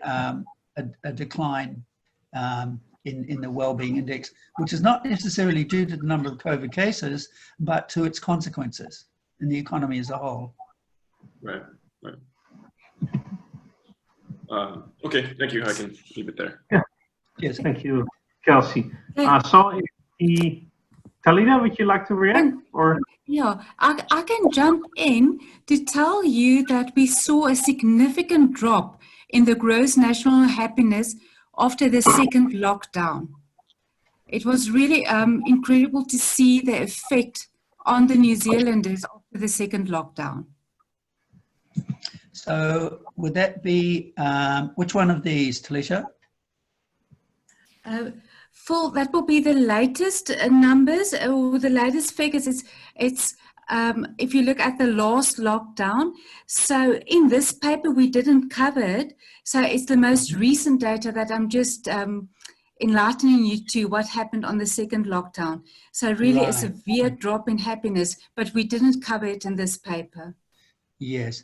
decline in the well-being index, which is not necessarily due to the number of COVID cases, but to its consequences in the economy as a whole. Right. Okay, thank you. I can leave it there. Yeah. Yes. Thank you, Kelsey. So, Talita, would you like to react? Or yeah, I can jump in to tell you that we saw a significant drop in the gross national happiness after the second lockdown. It was really incredible to see the effect on the New Zealanders after the second lockdown. So would that be, which one of these, Talisha? Phil, that will be the latest numbers or the latest figures. It's if you look at the last lockdown. So in this paper, we didn't cover it. So it's the most recent data that I'm just enlightening you to what happened on the second lockdown. So really a severe drop in happiness, but we didn't cover it in this paper. Yes.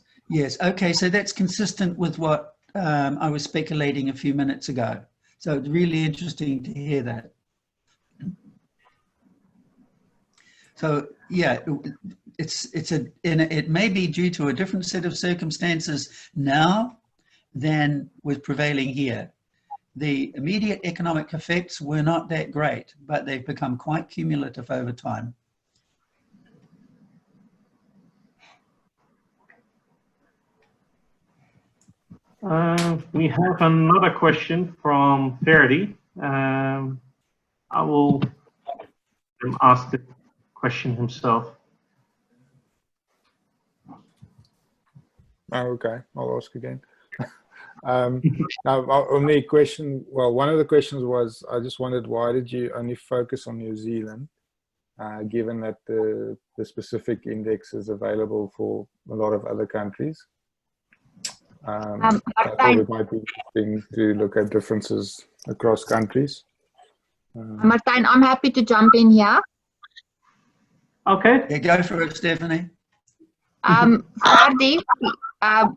Okay, so that's consistent with what I was speculating a few minutes ago. So it's really interesting to hear that. So yeah, it may be due to a different set of circumstances now than was prevailing here. The immediate economic effects were not that great, but they've become quite cumulative over time. we have another question from Verdi. I will ask the question himself. Oh, okay, I'll ask again. Now, only question. Well, one of the questions was, I just wondered, why did you only focus on New Zealand, given that the specific index is available for a lot of other countries? I thought it might be interesting to look at differences across countries. Martijn, I'm happy to jump in here. Okay. Yeah, go for it, Stephanie. Vardy,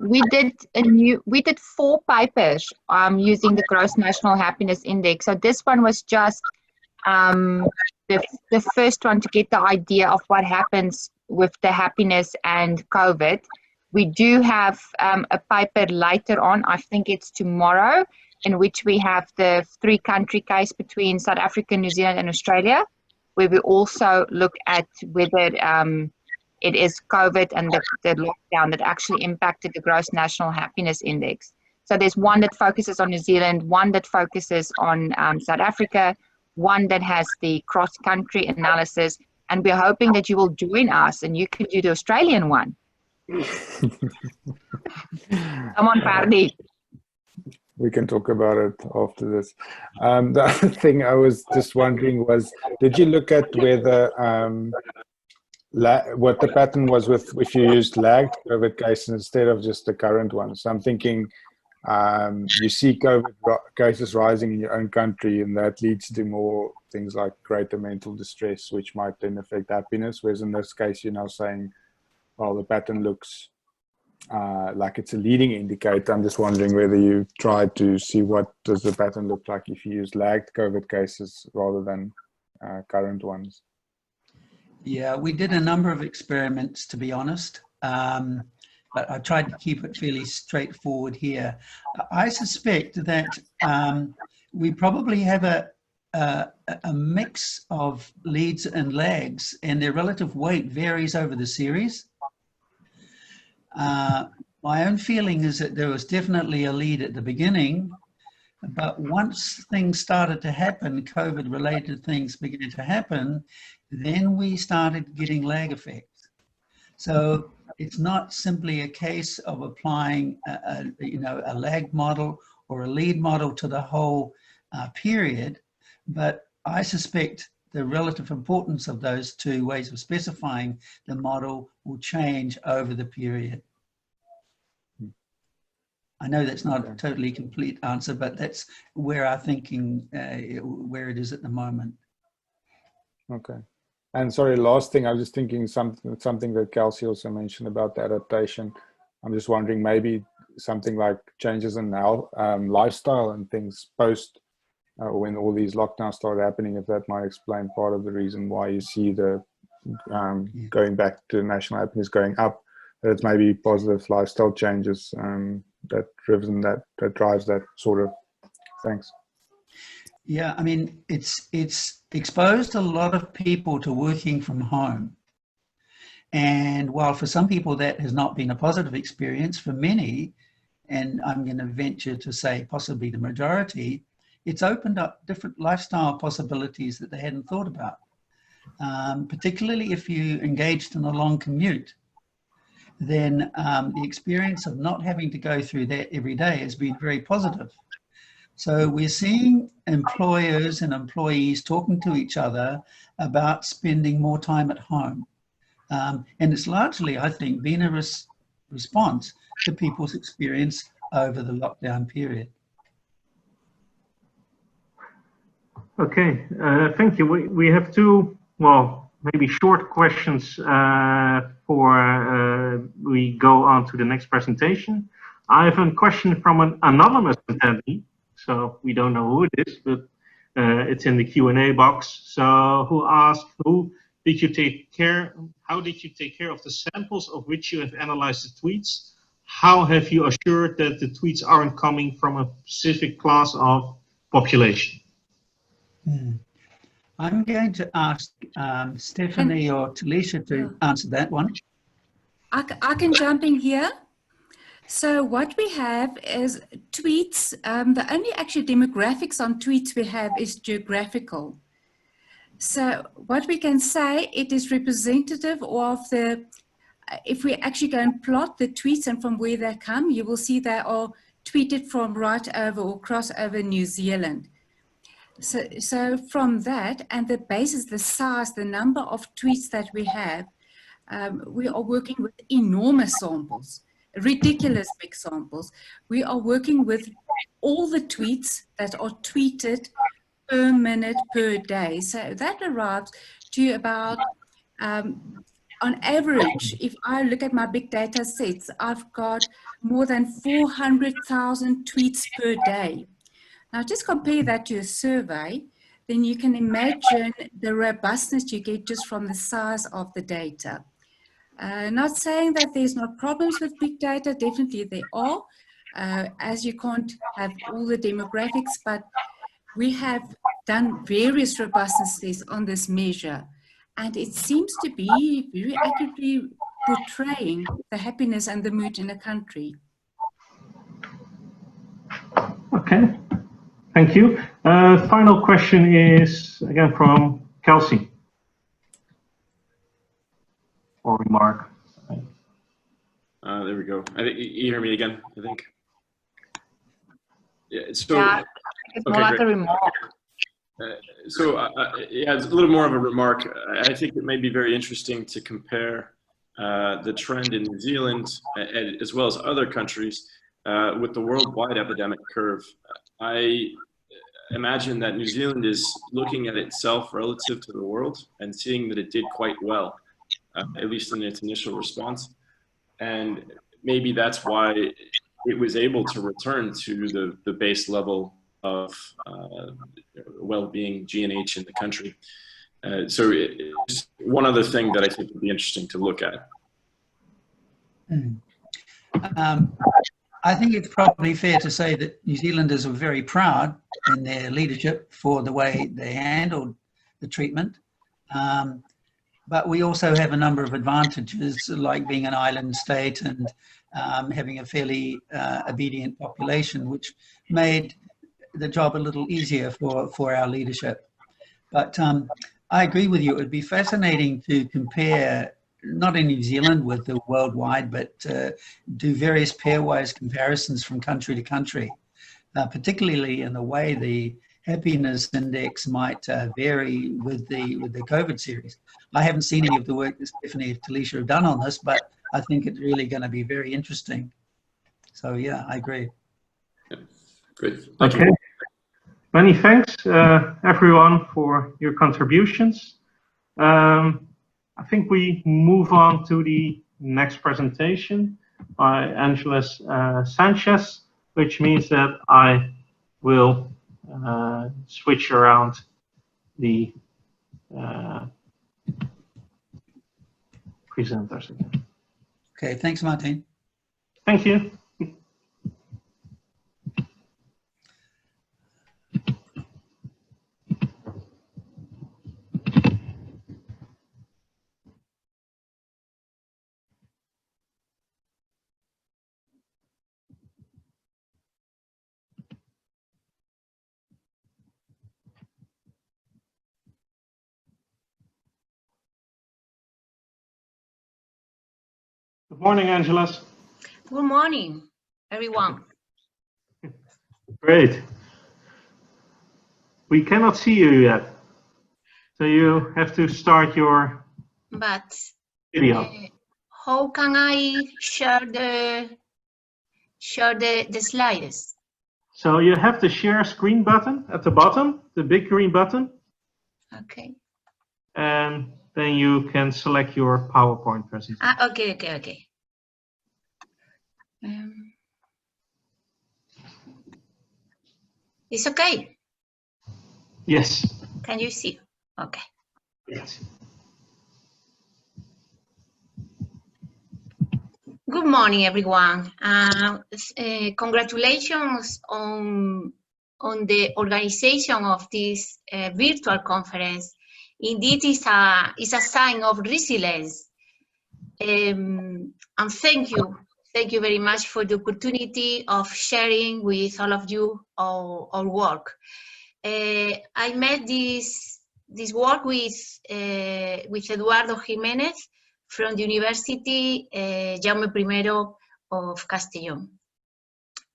we did 4 papers using the gross national happiness index. So this one was just the first one to get the idea of what happens with the happiness and COVID. We do have a paper later on, I think it's tomorrow, in which we have the 3-country case between South Africa, New Zealand and Australia, where we also look at whether it is COVID and the lockdown that actually impacted the gross national happiness index. So there's one that focuses on New Zealand, one that focuses on South Africa, one that has the cross-country analysis, and we're hoping that you will join us and you can do the Australian one. Come on, Vardy. We can talk about it after this. The other thing I was just wondering was, did you look at whether what the pattern was with if you used lagged COVID cases instead of just the current ones? So I'm thinking you see COVID cases rising in your own country, and that leads to more things like greater mental distress, which might then affect happiness. Whereas in this case, you're now saying, well, the pattern looks like it's a leading indicator. I'm just wondering whether you tried to see what does the pattern look like if you use lagged COVID cases rather than current ones. Yeah, we did a number of experiments, to be honest, but I tried to keep it fairly straightforward here. I suspect that we probably have a mix of leads and lags, and their relative weight varies over the series. My own feeling is that there was definitely a lead at the beginning, but once things started to happen, COVID-related things began to happen, then we started getting lag effects. So it's not simply a case of applying a lag model or a lead model to the whole period, but I suspect the relative importance of those two ways of specifying the model will change over the period. I know that's not a totally complete answer, but that's where our thinking, where it is at the moment. Okay. And sorry, last thing, I was just thinking something that Kelsey also mentioned about the adaptation. I'm just wondering, maybe something like changes in now lifestyle and things post when all these lockdowns started happening, if that might explain part of the reason why you see the going back to national happiness going up, that it's maybe positive lifestyle changes that drives that sort of. Thanks. Yeah, I mean, it's exposed a lot of people to working from home. And while for some people that has not been a positive experience, for many, and I'm going to venture to say possibly the majority, it's opened up different lifestyle possibilities that they hadn't thought about. Particularly if you engaged in a long commute, then the experience of not having to go through that every day has been very positive. So we're seeing employers and employees talking to each other about spending more time at home. And it's largely, I think, been a response to people's experience over the lockdown period. Okay, thank you. We have two, well, maybe short questions before we go on to the next presentation. I have a question from an anonymous attendee, so we don't know who it is, but it's in the Q&A box. So who asked, how did you take care of the samples of which you have analyzed the tweets? How have you assured that the tweets aren't coming from a specific class of population? I'm going to ask Stephanie or Talisha to answer that one. I can jump in here. So what we have is tweets. The only actual demographics on tweets we have is geographical. So what we can say, it is representative of the, if we actually go and plot the tweets and from where they come, you will see they are tweeted from right over or cross over New Zealand. So from that and the basis, the size, the number of tweets that we have, we are working with enormous samples, ridiculous big samples. We are working with all the tweets that are tweeted per minute, per day. So that arrives to about, on average, if I look at my big data sets, I've got more than 400,000 tweets per day. Now just compare that to a survey, then you can imagine the robustness you get just from the size of the data. Not saying that there's not problems with big data, definitely there are, as you can't have all the demographics, but we have done various robustness tests on this measure, and it seems to be very accurately portraying the happiness and the mood in a country. Okay. Thank you. Final question is again from Kelsey. Or remark. There we go. I think you hear me again, I think. Yeah, so, yeah, it's more like a remark. Yeah, it's a little more of a remark. I think it may be very interesting to compare the trend in New Zealand as well as other countries with the worldwide epidemic curve. I imagine that New Zealand is looking at itself relative to the world and seeing that it did quite well, at least in its initial response. And maybe that's why it was able to return to the base level of well-being, G&H in the country. So it's one other thing that I think would be interesting to look at. I think it's probably fair to say that New Zealanders were very proud in their leadership for the way they handled the treatment. But we also have a number of advantages, like being an island state and having a fairly obedient population, which made the job a little easier for our leadership. But I agree with you. It would be fascinating to compare, not in New Zealand with the worldwide, but do various pairwise comparisons from country to country, particularly in the way the happiness index might vary with the COVID series. I haven't seen any of the work that Stephanie and Talisha have done on this, but I think it's really going to be very interesting. So yeah, I agree. Yeah. Great. Thank Okay. you. Many thanks, everyone, for your contributions. I think we move on to the next presentation by Angeles Sanchez, which means that I will switch around the presenters again. Okay, thanks, Martin. Thank you. Good morning, Angeles. Good morning, everyone. Great. We cannot see you yet, so you have to start your But video. how can I share the slides? So you have the share screen button at the bottom, the big green button, Okay. and then you can select your PowerPoint presentation. Okay. It's okay. Yes. Can you see? Okay. Yes. Good morning, everyone. Congratulations on the organization of this virtual conference. Indeed, it's a sign of resilience. And thank you very much for the opportunity of sharing with all of you our work. I made this work with Eduardo Jimenez from the University Jaume I of Castellón.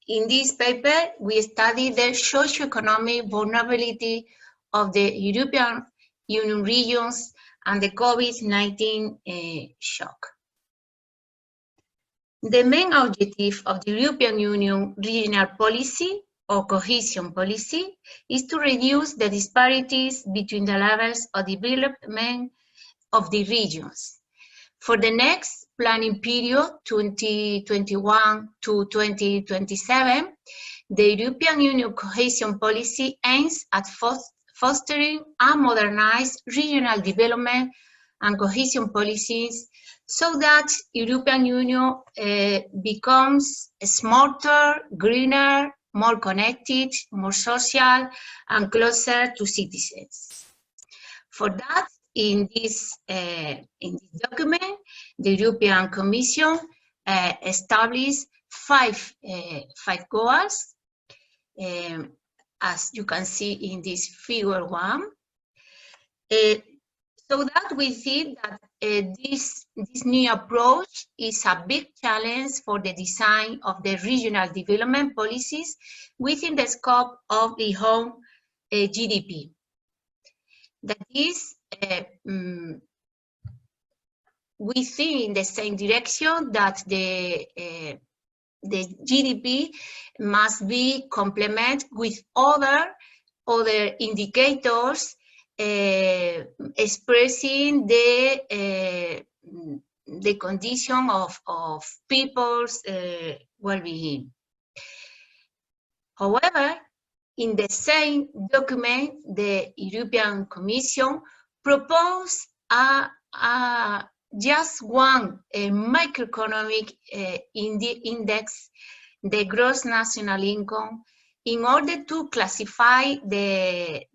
In this paper, we studied the socio-economic vulnerability of the European Union regions and the COVID-19 shock. The main objective of the European Union regional policy or cohesion policy is to reduce the disparities between the levels of development of the regions. For the next planning period, 2021 to 2027, the European Union cohesion policy aims at fostering a modernized regional development and cohesion policies so that European Union becomes smarter, greener, more connected, more social, and closer to citizens. For that, in this document, the European Commission established five goals, as you can see in this figure 1. So that we see that this new approach is a big challenge for the design of the regional development policies within the scope of the home GDP. That is, we see in the same direction that the GDP must be complemented with other indicators expressing the condition of people's well-being. However, in the same document, the European Commission proposed just one macroeconomic index, the gross national income, in order to classify the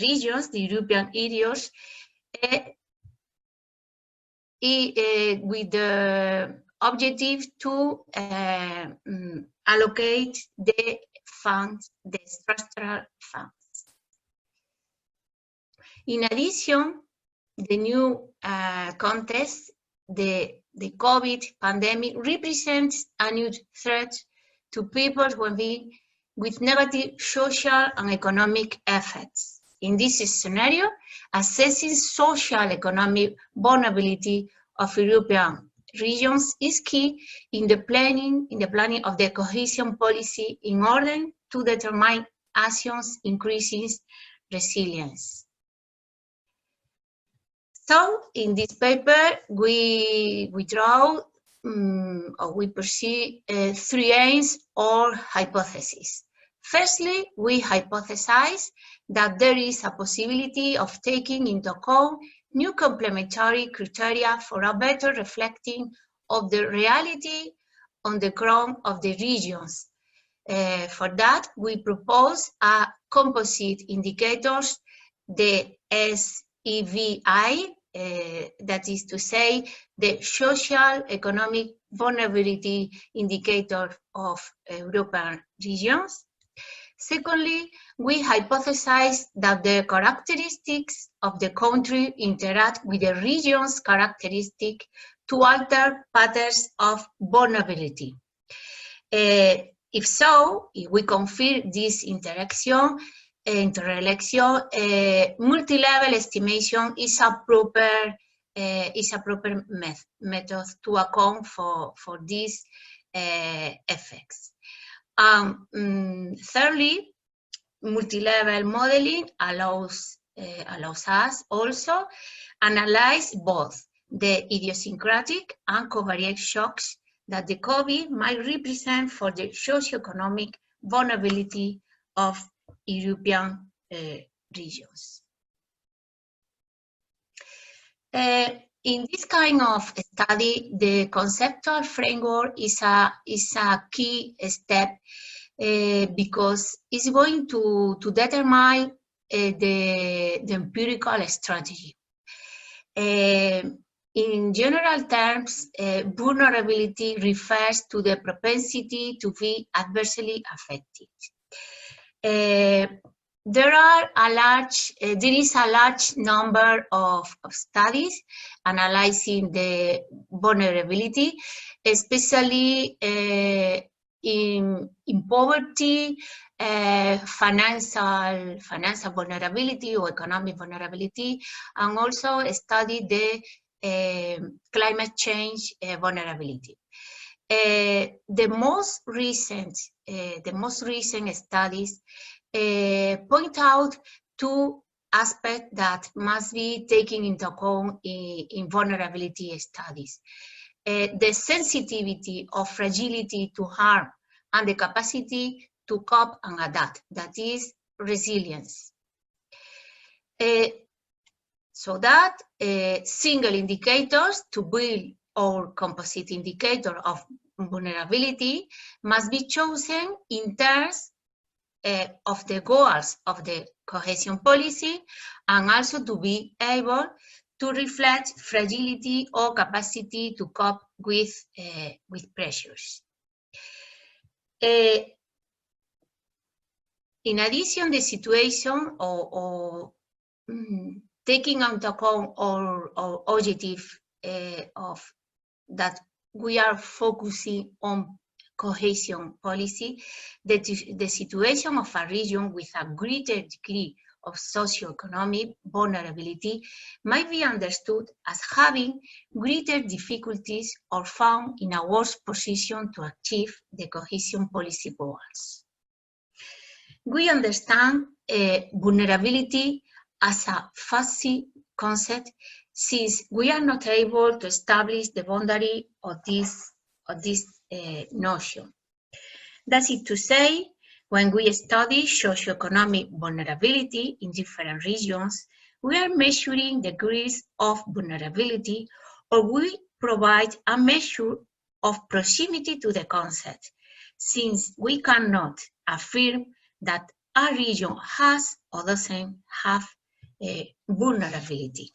regions, the European areas, with the objective to allocate the funds, the structural funds. In addition, the new context, the COVID pandemic represents a new threat to people's well-being with negative social and economic effects. In this scenario, assessing social economic vulnerability of European regions is key in the planning of the cohesion policy in order to determine actions increasing resilience. So in this paper, we draw or we pursue three aims or hypotheses. Firstly, we hypothesize that there is a possibility of taking into account new complementary criteria for a better reflecting of the reality on the ground of the regions. For that, we propose a composite indicators, the SEVI, that is to say, the Social Economic Vulnerability Indicator of European regions. Secondly, we hypothesize that the characteristics of the country interact with the region's characteristic to alter patterns of vulnerability. If so, if we confirm this interrelation, multi-level estimation is a proper method to account for these effects. Thirdly, multi-level modeling allows us also analyze both the idiosyncratic and covariate shocks that the COVID might represent for the socio-economic vulnerability of European regions. In this kind of study, the conceptual framework is a key step because it's going to determine the empirical strategy. In general terms, vulnerability refers to the propensity to be adversely affected. There is a large number of studies analyzing the vulnerability, especially in poverty, financial vulnerability or economic vulnerability, and also study the climate change vulnerability. The most recent studies point out two aspects that must be taken into account in vulnerability studies. The sensitivity of fragility to harm and the capacity to cope and adapt, that is resilience. So that single indicators to build our composite indicator of vulnerability must be chosen in terms of the goals of the cohesion policy and also to be able to reflect fragility or capacity to cope with pressures. In addition, the situation or taking into account our objective of that we are focusing on cohesion policy, the situation of a region with a greater degree of socio-economic vulnerability might be understood as having greater difficulties or found in a worse position to achieve the cohesion policy goals. We understand vulnerability as a fuzzy concept since we are not able to establish the boundary of this notion. That is to say, when we study socioeconomic vulnerability in different regions, we are measuring degrees of vulnerability, or we provide a measure of proximity to the concept, since we cannot affirm that a region has or doesn't have a vulnerability.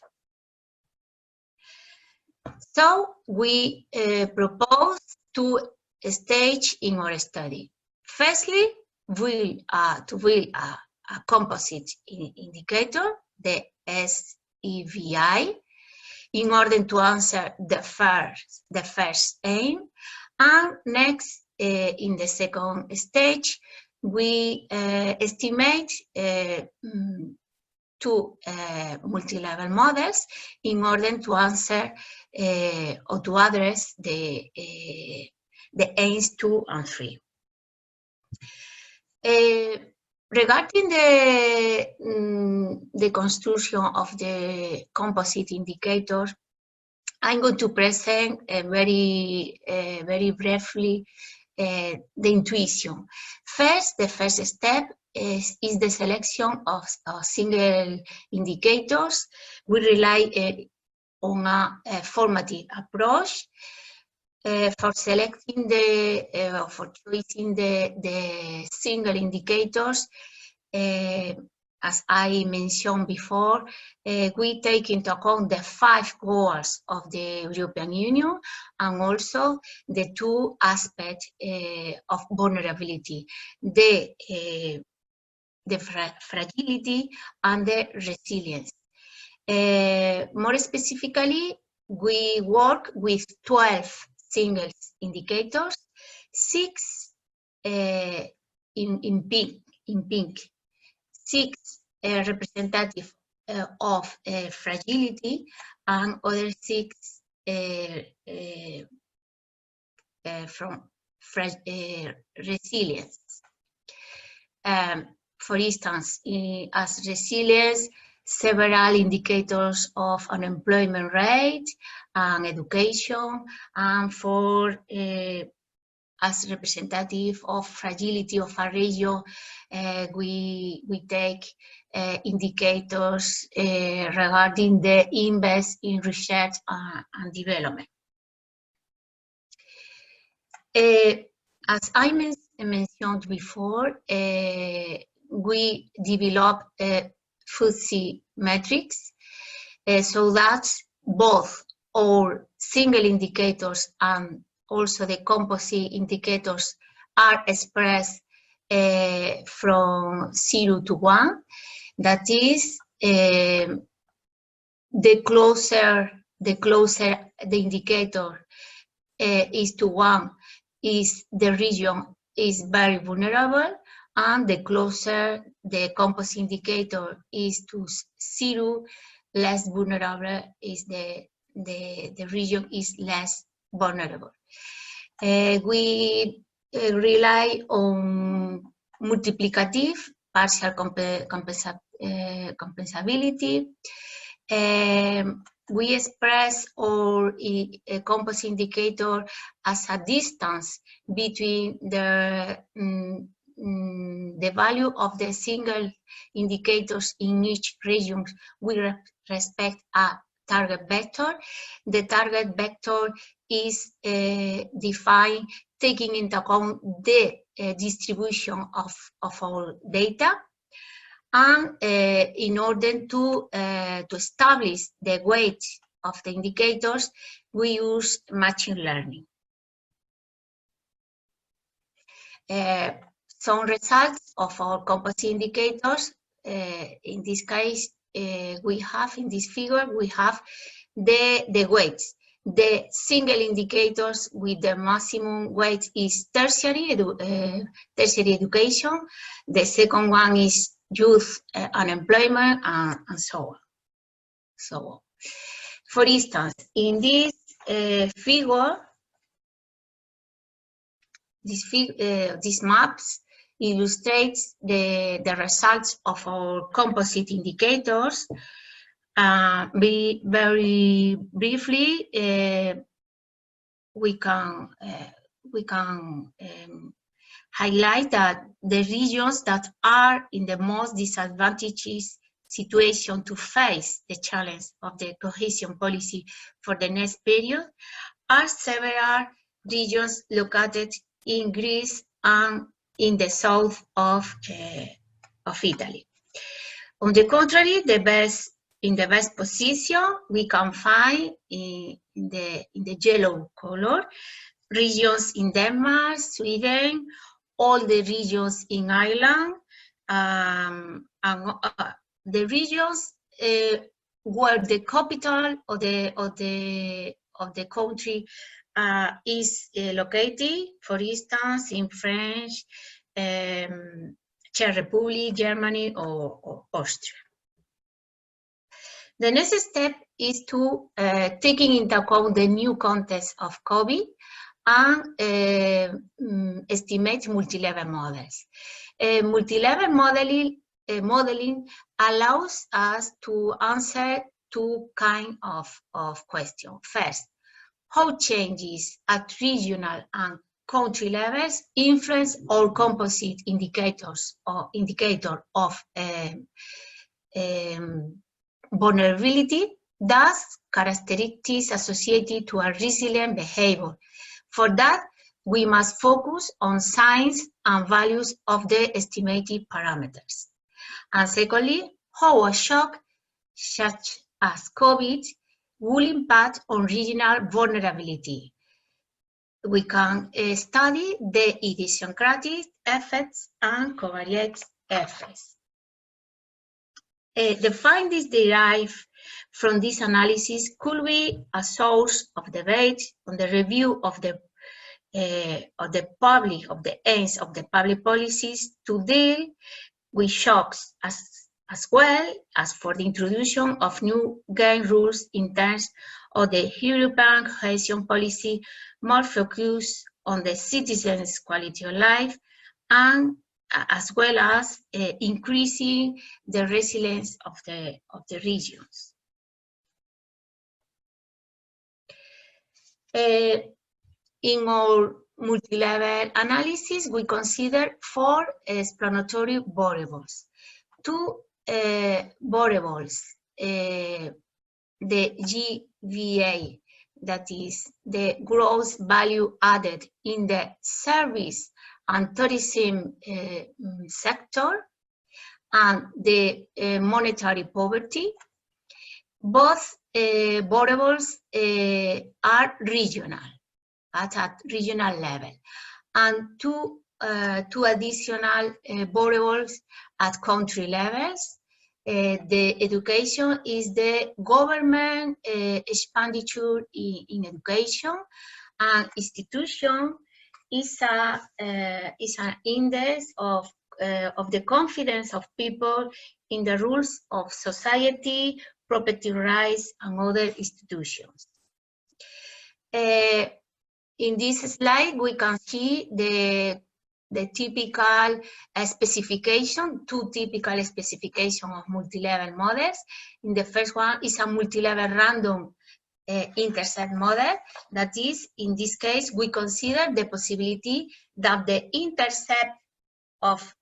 So we propose two stages in our study. Firstly, to build a composite indicator, the SEVI, in order to answer the first aim, and next, in the second stage, we estimate two multi-level models in order to answer or to address the aims 2 and 3. Regarding the construction of the composite indicator, I'm going to present very briefly the intuition. First, the first step is the selection of single indicators. We rely on a formative approach for selecting for choosing the single indicators. As I mentioned before, we take into account the 5 goals of the European Union and also the 2 aspects of vulnerability, the fragility and the resilience. More specifically, we work with 12 single indicators, 6 in pink, 6 representative of fragility, and other 6 from resilience. For instance, as resilience, several indicators of unemployment rate and education, and for as representative of fragility of a region, we take indicators regarding the invest in research and development. As I mentioned before, we develop FTSE metrics so that both our single indicators and also the composite indicators are expressed from 0 to 1. That is, the closer the indicator is to 1, is the region is very vulnerable, and the closer the composite indicator is to 0, less vulnerable is the region is less vulnerable. We rely on multiplicative partial compensability. We express our composite indicator as a distance between the value of the single indicators in each region with respect a target vector. The target vector is defined taking into account the distribution of our data, and in order to establish the weight of the indicators, we use machine learning. Some results of our composite indicators, in this case, we have in this figure, we have the weights. The single indicators with the maximum weight is tertiary education. The second one is youth unemployment, and so on. For instance, in this figure, these maps illustrates the results of our composite indicators. Very briefly, we can highlight that the regions that are in the most disadvantaged situation to face the challenge of the cohesion policy for the next period are several regions located in Greece and in the south of Italy. On the contrary, in the best position we can find in the yellow color regions in Denmark, Sweden, all the regions in Ireland, and the regions where the capital of the country is located. For instance, in France, Czech Republic, Germany, or Austria. The next step is to taking into account the new context of COVID and estimate multi-level models. Multi-level modeling allows us to answer two kinds of questions. First, how changes at regional and country levels influence all composite indicators or indicator of vulnerability, thus characteristics associated to a resilient behavior. For that, we must focus on signs and values of the estimated parameters. And secondly, how a shock such as COVID will impact on regional vulnerability. We can study the idiosyncratic effects and covariate effects. The findings derived from this analysis could be a source of debate on the review of the aims of the public policies to deal with shocks, as well as for the introduction of new game rules in terms of the European cohesion policy, more focused on the citizens' quality of life, and as well as increasing the resilience of the regions. In our multi-level analysis, we consider 4 explanatory variables. 2 variables, the GVA, that is the gross value added in the service and tourism sector, and the monetary poverty. Both variables are regional, at regional level, and two additional variables at country levels. The education is the government expenditure in education, and institution is an index of the confidence of people in the rules of society, property rights, and other institutions. In this slide, we can see the typical specification, 2 typical specifications of multi-level models. In the first one is a multi-level random intercept model. That is, in this case, we consider the possibility that the intercept of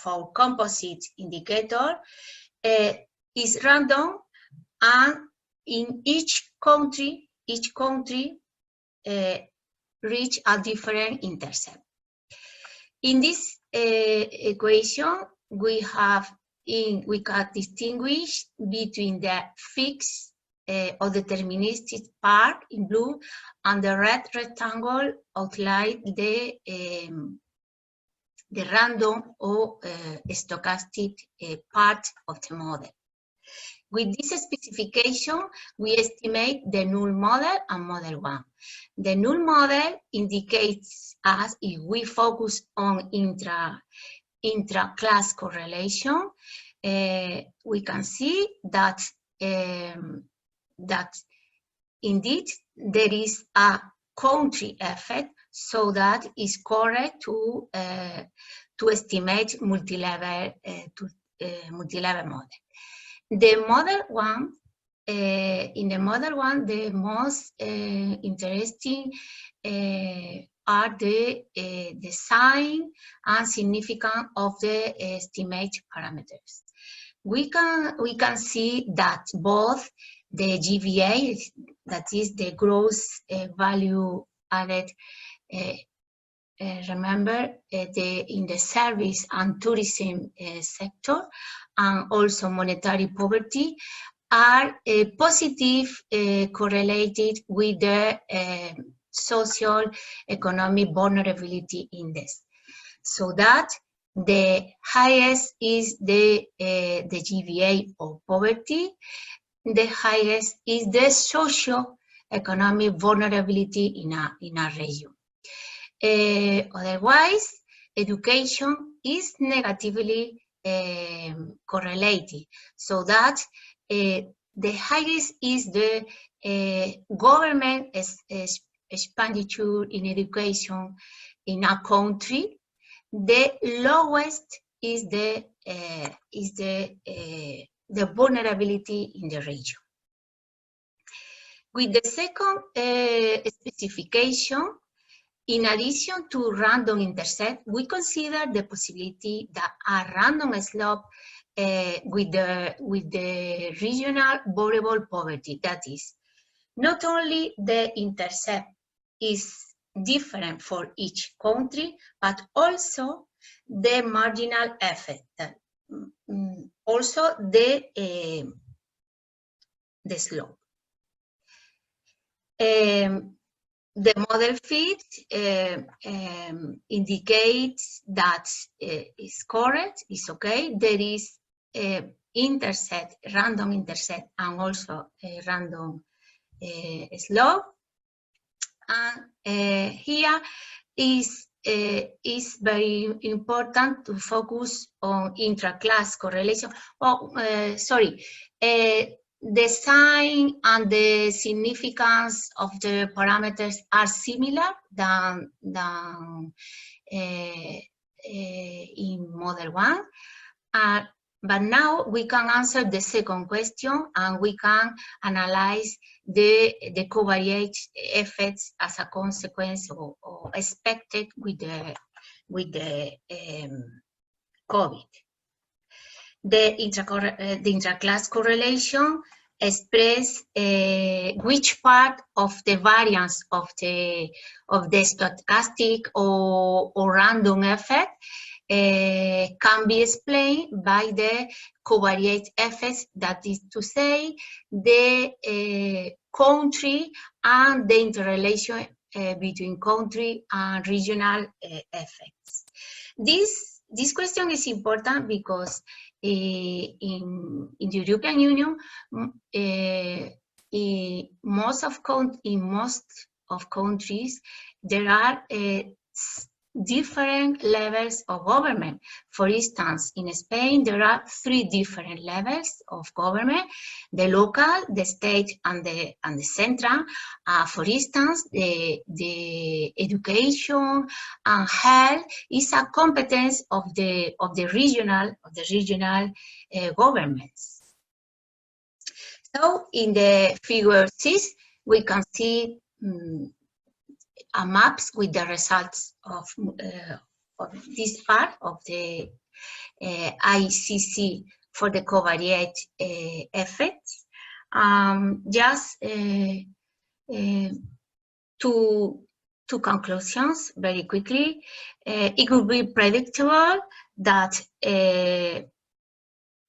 our composite indicator is random, and in each country reach a different intercept. In this equation, we can distinguish between the fixed or deterministic part in blue and the red rectangle outline the random or stochastic part of the model. With this specification, we estimate the null model and model 1. The null model indicates us if we focus on intra-class correlation, we can see that that indeed there is a country effect, so that is correct to estimate multi-level model. The model 1, in the model 1, the most interesting are the sign and significance of the estimate parameters. We can see that both the GVA, that is the gross value added, remember, in the service and tourism sector, and also monetary poverty, are positive correlated with the socio-economic vulnerability index. So that the highest is the GVA of poverty, the highest is the socio-economic vulnerability in a region. Otherwise, education is negatively correlated, so that the highest is the government expenditure in education in a country. The lowest is the vulnerability in the region. With the second specification, in addition to random intercept, we consider the possibility that a random slope with the regional variable poverty. That is, not only the intercept is different for each country, but also the marginal effect, also the slope. The model fit indicates that is correct, is okay. There is intercept, random intercept, and also a random slope. And here is very important to focus on intra-class correlation. Oh, sorry. The sign and the significance of the parameters are similar than in model 1. But now we can answer the second question, and we can analyze the covariate effects as a consequence or expected with the COVID. The intra-class correlation express which part of the variance of the stochastic or random effect can be explained by the covariate effects, that is to say, the country and the interrelation between country and regional effects. This question is important because in the European Union, in most of countries, there are different levels of government. For instance, in Spain, there are 3 different levels of government: the local, the state, and the central. For instance, the education and health is a competence of the regional governments. So in the figure 6, we can see maps with the results of this part of the ICC for the covariate effects. Just two conclusions very quickly. It would be predictable that the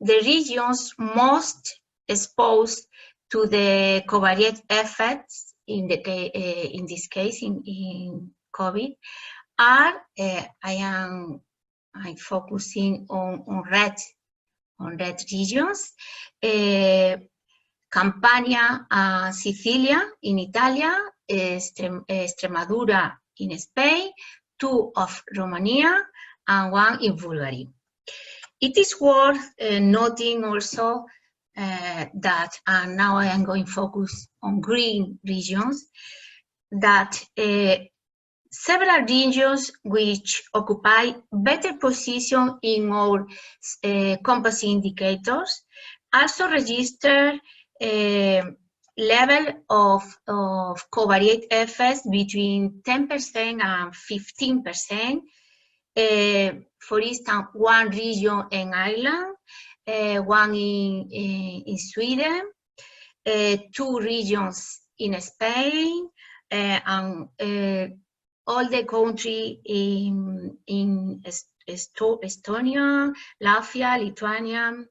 regions most exposed to the covariate effects in this case in COVID are I'm focusing on red regions: Campania and Sicilia in Italy, Extremadura in Spain, 2 of Romania, and 1 in Bulgaria. It is worth noting also that, and now I am going to focus on green regions, that several regions which occupy better position in our composite indicators also register level of covariate effects between 10% and 15%. For instance, 1 region in Ireland, 1 in Sweden, 2 regions in Spain, and all the country in Estonia, Latvia, Lithuania,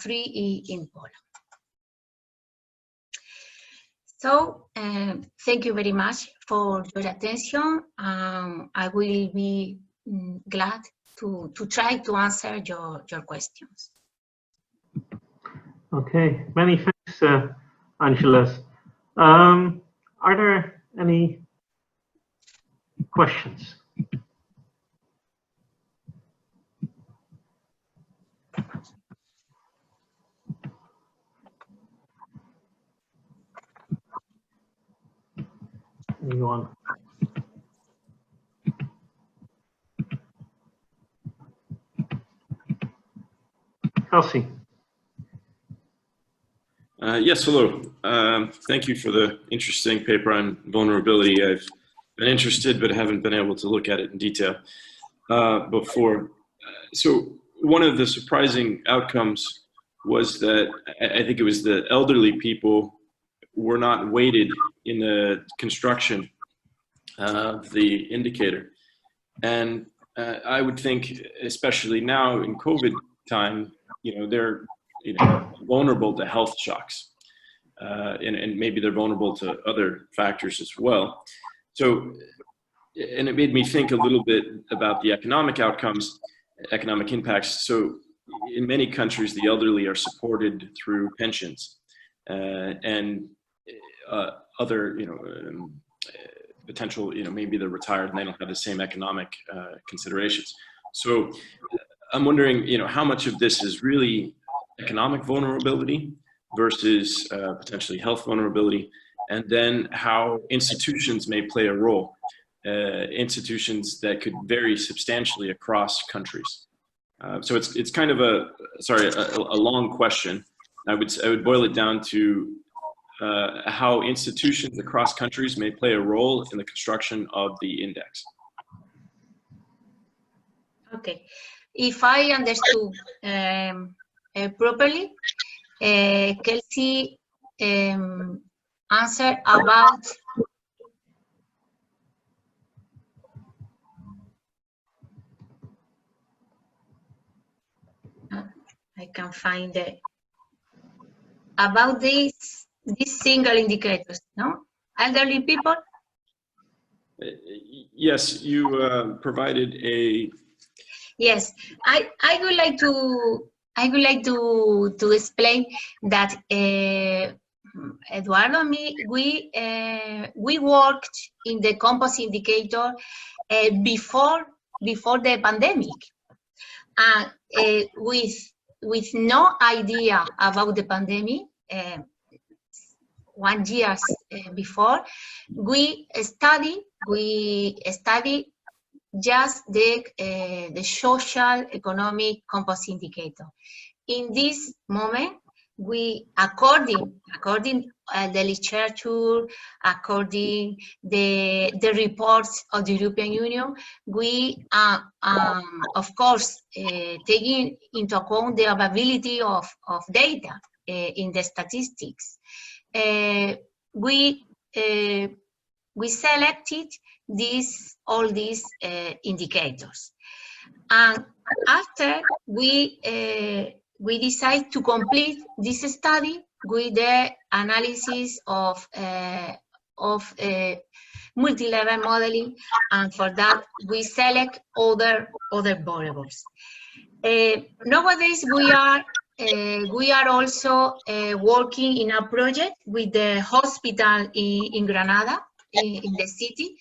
3 in Poland. So thank you very much for your attention. I will be glad to try to answer your questions. Okay, many thanks, Angeles. Are there any questions? everyone. Kelsey. Yes, hello. Thank you for the interesting paper on vulnerability. I've been interested but haven't been able to look at it in detail before. So one of the surprising outcomes was that I think it was the elderly people were not weighted in the construction of the indicator. And I would think, especially now in COVID time, they're vulnerable to health shocks, and maybe they're vulnerable to other factors as well. So, and it made me think a little bit about the economic outcomes, economic impacts. So in many countries, the elderly are supported through pensions and other, potential, maybe they're retired and they don't have the same economic considerations. So I'm wondering, how much of this is really economic vulnerability versus potentially health vulnerability, and then how institutions may play a role, institutions that could vary substantially across countries. So it's kind of a long question. I would boil it down to how institutions across countries may play a role in the construction of the index. Okay, if I understood properly, Kelsey answered about I can find it about these single indicators, no? Elderly people. Yes, you provided a. Yes, I would like to explain that Eduardo and me, we worked in the composite indicator before the pandemic, and with no idea about the pandemic. 1 year before, we study just the social economic composite indicator. In this moment, we, according the literature, according the reports of the European Union, we of course taking into account the availability of data in the statistics. We selected all these indicators, and after we decide to complete this study with the analysis of multi-level modeling, and for that we select other variables. Nowadays we are also working in a project with the hospital in Granada, in the city.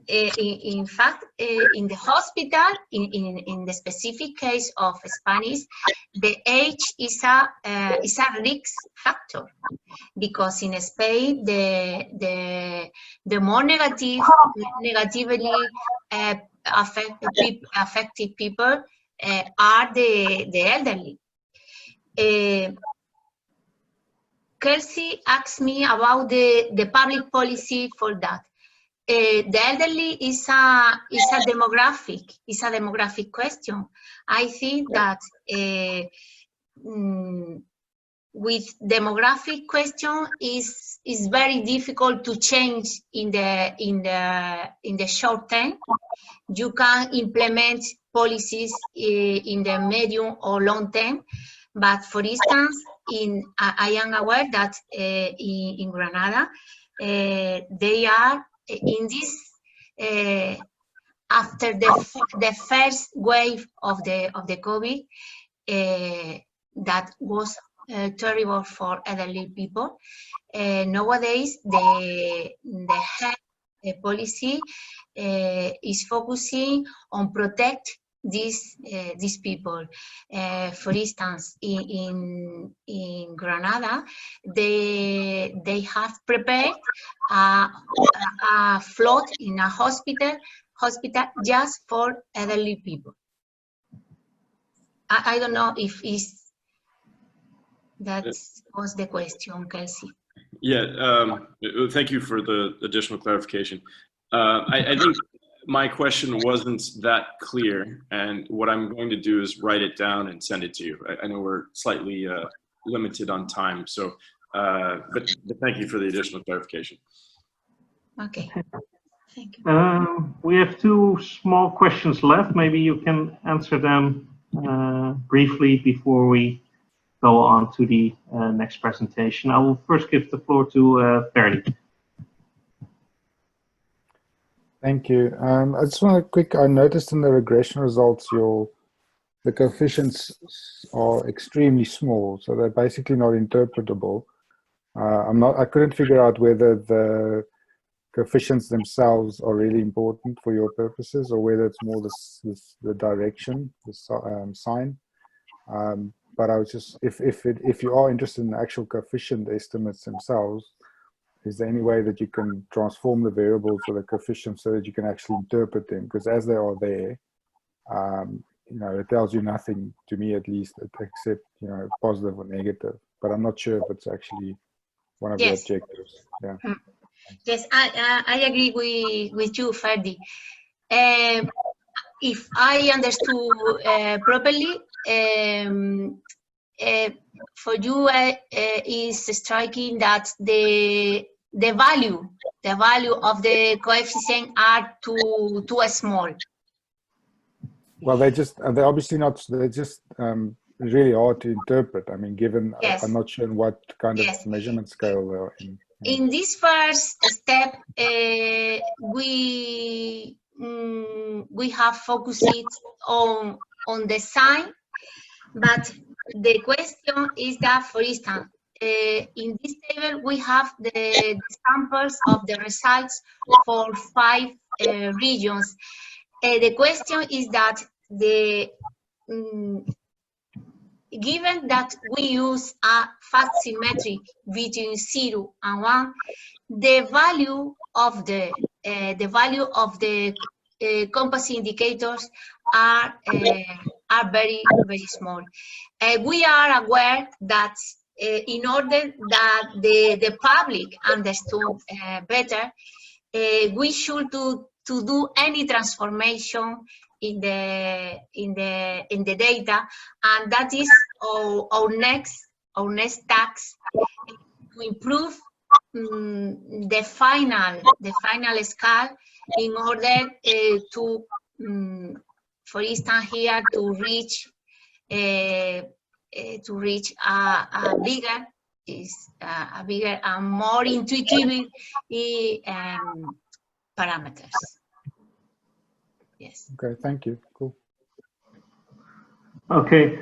In fact, in the hospital, in the specific case of Spanish, the age is a risk factor, because in Spain the more negatively affected people are the elderly. Kelsey asked me about the public policy for that. The elderly is a demographic question. I think that with demographic question is very difficult to change in the short term. You can implement policies in the medium or long term, but for instance, I am aware that in Granada they are in this after the first wave of the COVID that was terrible for elderly people. Nowadays, the health policy is focusing on protect these people. For instance, in Granada, they have prepared a float in a hospital just for elderly people. I don't know if that was the question, Kelsey. Yeah, thank you for the additional clarification. I think my question wasn't that clear, and what I'm going to do is write it down and send it to you. I know we're slightly limited on time, so but thank you for the additional clarification. Okay, thank you. We have two small questions left. Maybe you can answer them briefly before we go on to the next presentation. I will first give the floor to Ferdy. Thank you. I just want to I noticed in the regression results the coefficients are extremely small, so they're basically not interpretable. I couldn't figure out whether the coefficients themselves are really important for your purposes, or whether it's more the direction, the sign. But I was just, if you are interested in the actual coefficient estimates themselves, is there any way that you can transform the variables or the coefficients so that you can actually interpret them? Because as they are there, you know, it tells you nothing, to me at least, except, you know, positive or negative. But I'm not sure if it's actually one of the objectives. Yeah. Yes, I agree with you, Ferdy. If I understood properly, for you is striking that the value of the coefficient are too small. Well, they're obviously not. They're just really hard to interpret. I mean, given I'm not sure in what kind of measurement scale they're in. In this first step, we have focused on the sign, but the question is that, for instance, in this table we have the samples of the results for 5 regions. The question is that given that we use a fast symmetry between 0 and 1, the value of the composite indicators are very, very small. We are aware that in order that the public understood better, we should do any transformation in the data, and that is our next task to improve the final scale in order to, for instance, here to reach a bigger and more intuitive parameters. Yes. Okay, thank you. Cool. Okay.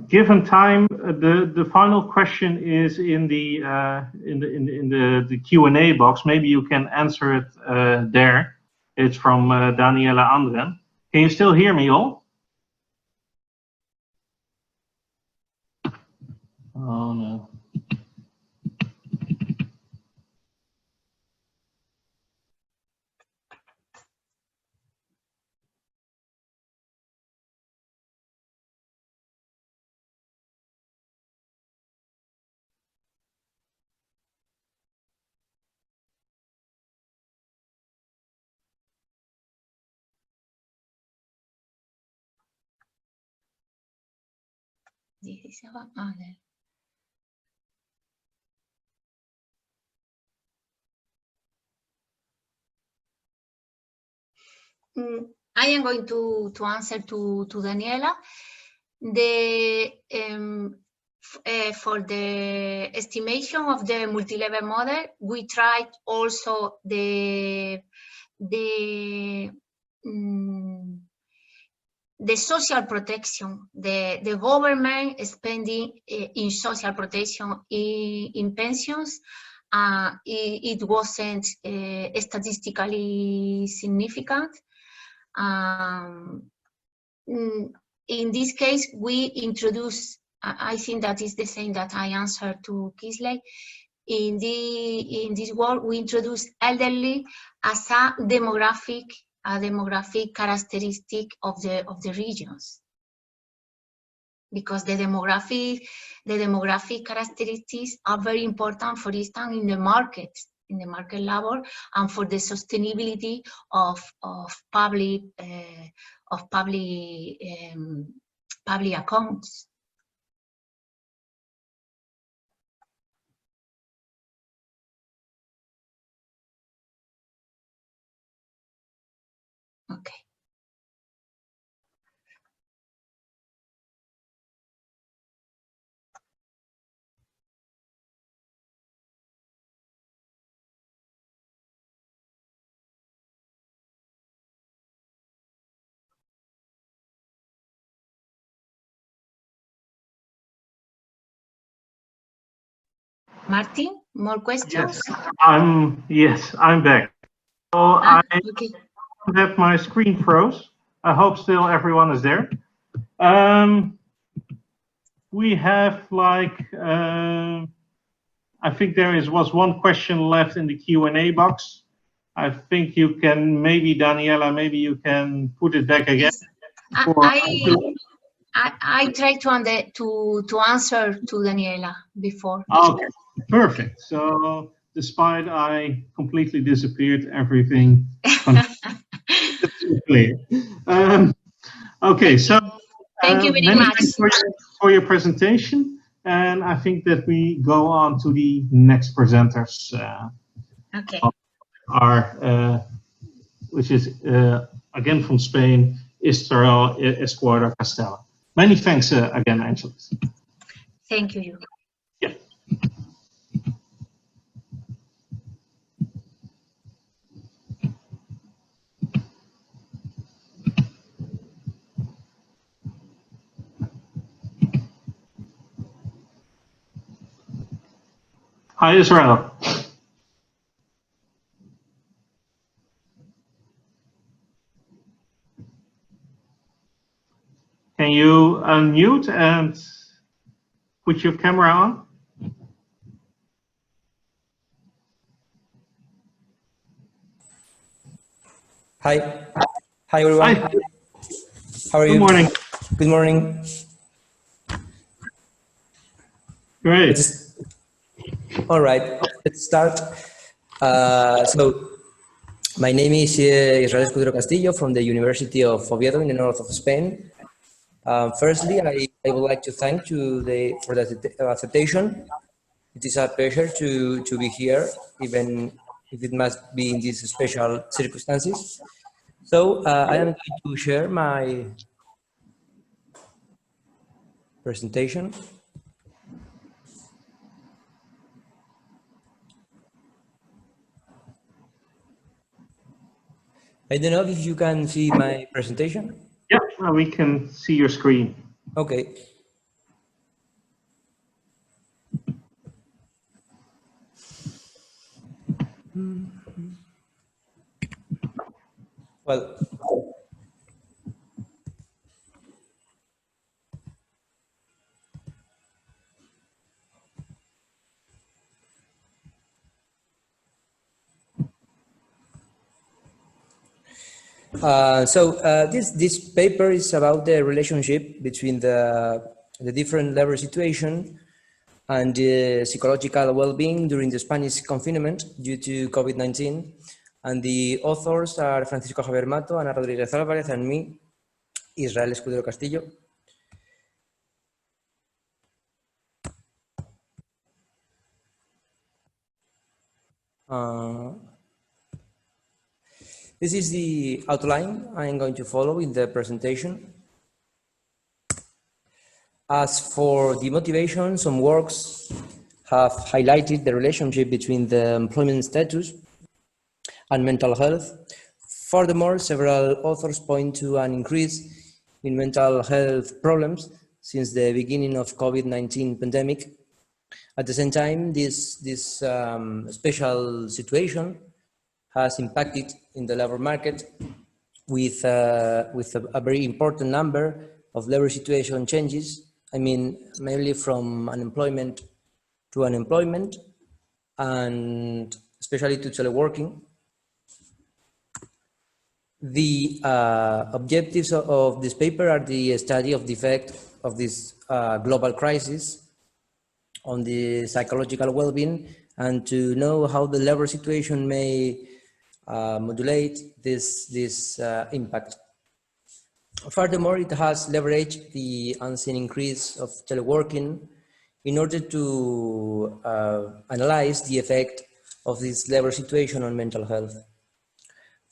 Given time, the final question is in the Q&A box. Maybe you can answer it there. It's from Daniela Andren. Can you still hear me all? Oh no. I am going to answer to Daniela. For the estimation of the multi-level model, we tried also the social protection, the government spending in social protection in pensions. It wasn't statistically significant. in this case, we introduce, I think that is the same that I answered to Kisley. In this world, we introduce elderly as a demographic characteristic of the regions, because the demographic characteristics are very important, for instance, in the market level, and for the sustainability of public accounts. Okay. Martin, more questions? Yes, I'm back. So I Okay. have my screen froze. I hope still everyone is there. We have like, I think there was one question left in the Q&A box. I think you can, maybe Daniela, maybe you can put it back again. I tried to answer to Daniela before. Okay, perfect. So despite I completely disappeared, everything clear. Okay, so thank you very many much thanks for your presentation, and I think that we go on to the next presenters. Okay. Which is again from Spain, Israel Escuadra Castella. Many thanks again, Angelis. Thank you. Yeah. Hi, Israel. Can you unmute and put your camera on? Hi. Hi, everyone. Hi. How are you? Good morning. Good morning. Great. All right, let's start. So, my name is Israel Escudero Castillo from the University of Oviedo in the north of Spain. Firstly, I would like to thank you for the acceptation. It is a pleasure to be here, even if it must be in these special circumstances. So I am going to share my presentation. I don't know if you can see my presentation. Yeah, we can see your screen. Okay. Well, this paper is about the relationship between the different level situation and psychological well-being during the Spanish confinement due to COVID-19. And the authors are Francisco Javier Mato, Ana Rodríguez Álvarez, and me, Israel Escudero Castillo. This is the outline I am going to follow in the presentation. As for the motivation, some works have highlighted the relationship between the employment status and mental health. Furthermore, several authors point to an increase in mental health problems since the beginning of COVID-19 pandemic. At the same time, this special situation has impacted in the labor market with a very important number of labor situation changes. I mean, mainly from unemployment to unemployment, and especially to teleworking. The objectives of this paper are the study of the effect of this global crisis on the psychological well-being, and to know how the labor situation may modulate this impact. Furthermore, it has leveraged the unseen increase of teleworking in order to analyze the effect of this labor situation on mental health.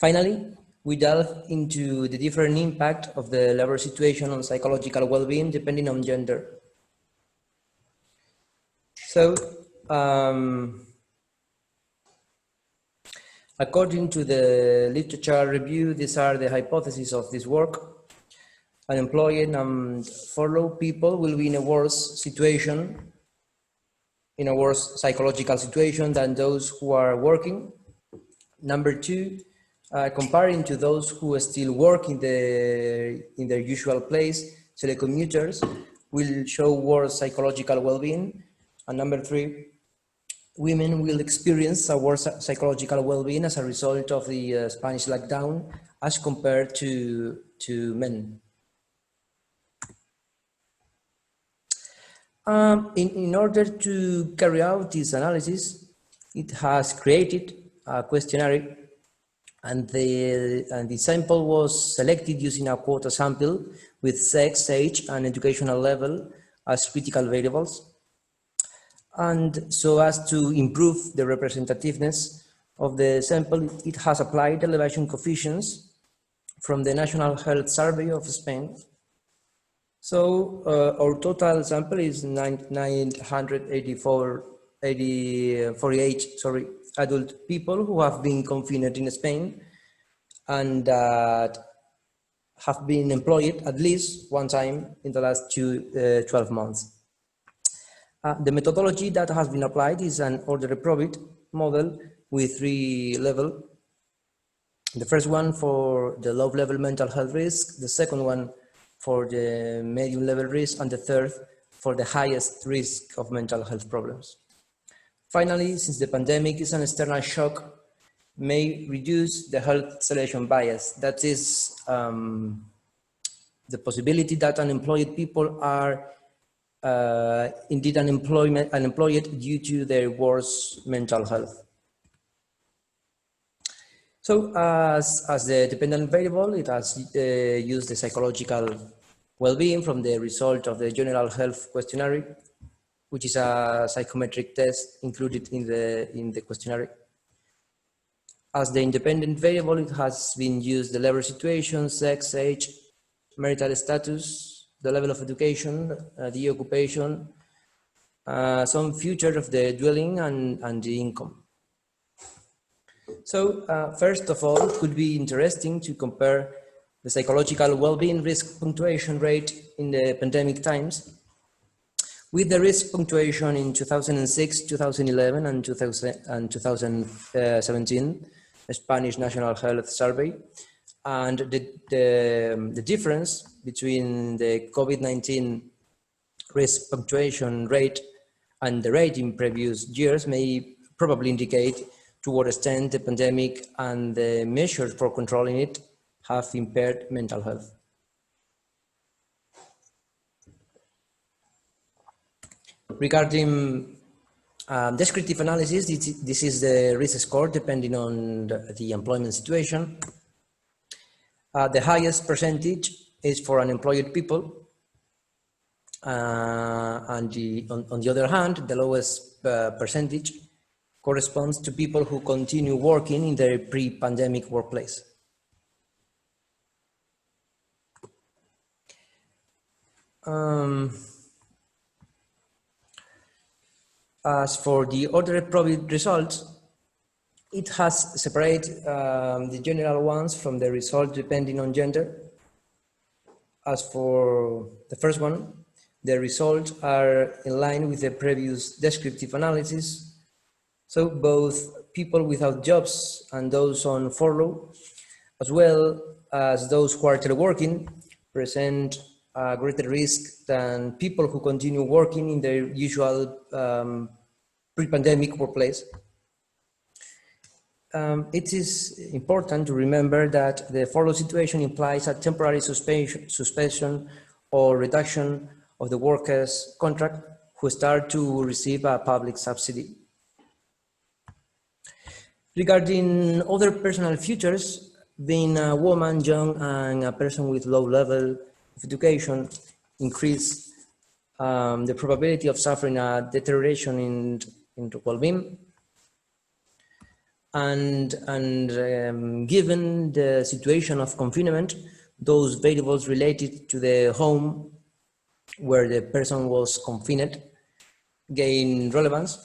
Finally, we delve into the different impact of the labor situation on psychological well-being depending on gender. So, according to the literature review, these are the hypotheses of this work. Unemployed and furloughed people will be in a worse situation, in a worse psychological situation than those who are working. Number two, comparing to those who still work in their usual place, telecommuters will show worse psychological well-being. And number three, women will experience a worse psychological well-being as a result of the Spanish lockdown as compared to men. In order to carry out this analysis, it has created a questionnaire, and the sample was selected using a quota sample with sex, age, and educational level as critical variables. And so as to improve the representativeness of the sample, it has applied elevation coefficients from the National Health Survey of Spain. So our total sample is 948 adult people who have been confined in Spain and have been employed at least one time in the last 12 months. The methodology that has been applied is an order reprobate model with 3 levels. The first one for the low level mental health risk, the second one for the medium level risk, and the third for the highest risk of mental health problems. Finally, since the pandemic is an external shock, may reduce the health selection bias. That is the possibility that unemployed people are indeed unemployed due to their worse mental health. So as the dependent variable, it has used the psychological well-being from the result of the General Health Questionnaire, which is a psychometric test included in the questionnaire. As the independent variable, it has been used the labor situation, sex, age, marital status, the level of education, the occupation, some feature of the dwelling, and the income. So first of all, it could be interesting to compare the psychological well-being risk punctuation rate in the pandemic times with the risk punctuation in 2006, 2011, and 2017, the Spanish National Health Survey, and the difference between the COVID-19 risk punctuation rate and the rate in previous years may probably indicate to what extent the pandemic and the measures for controlling it have impaired mental health. Regarding descriptive analysis, this is the risk score depending on the employment situation. The highest percentage is for unemployed people, and on the other hand, the lowest percentage corresponds to people who continue working in their pre-pandemic workplace. As for the order reprobate results, it has separated the general ones from the result depending on gender. As for the first one, the results are in line with the previous descriptive analysis. So both people without jobs and those on furlough as well as those who are teleworking, present a greater risk than people who continue working in their usual pre-pandemic workplace. It is important to remember that the furlough situation implies a temporary suspension or reduction of the worker's contract who start to receive a public subsidy. Regarding other personal features, being a woman, young, and a person with low level of education increase the probability of suffering a deterioration in well-being. And given the situation of confinement, those variables related to the home where the person was confined gain relevance.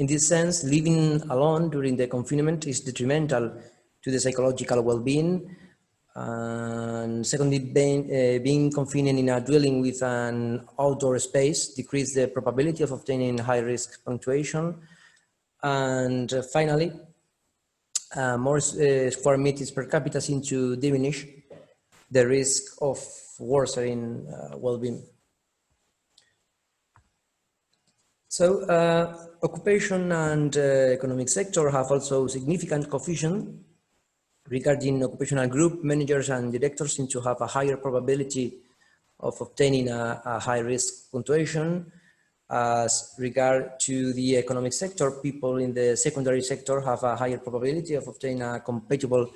In this sense, living alone during the confinement is detrimental to the psychological well-being. And secondly, being confined in a dwelling with an outdoor space decreases the probability of obtaining high-risk punctuation. And finally, more square meters per capita seem to diminish the risk of worsening well-being. So, occupation and economic sector have also significant coefficient. Regarding occupational group, managers and directors seem to have a higher probability of obtaining a high-risk punctuation. As regard to the economic sector, people in the secondary sector have a higher probability of obtaining a compatible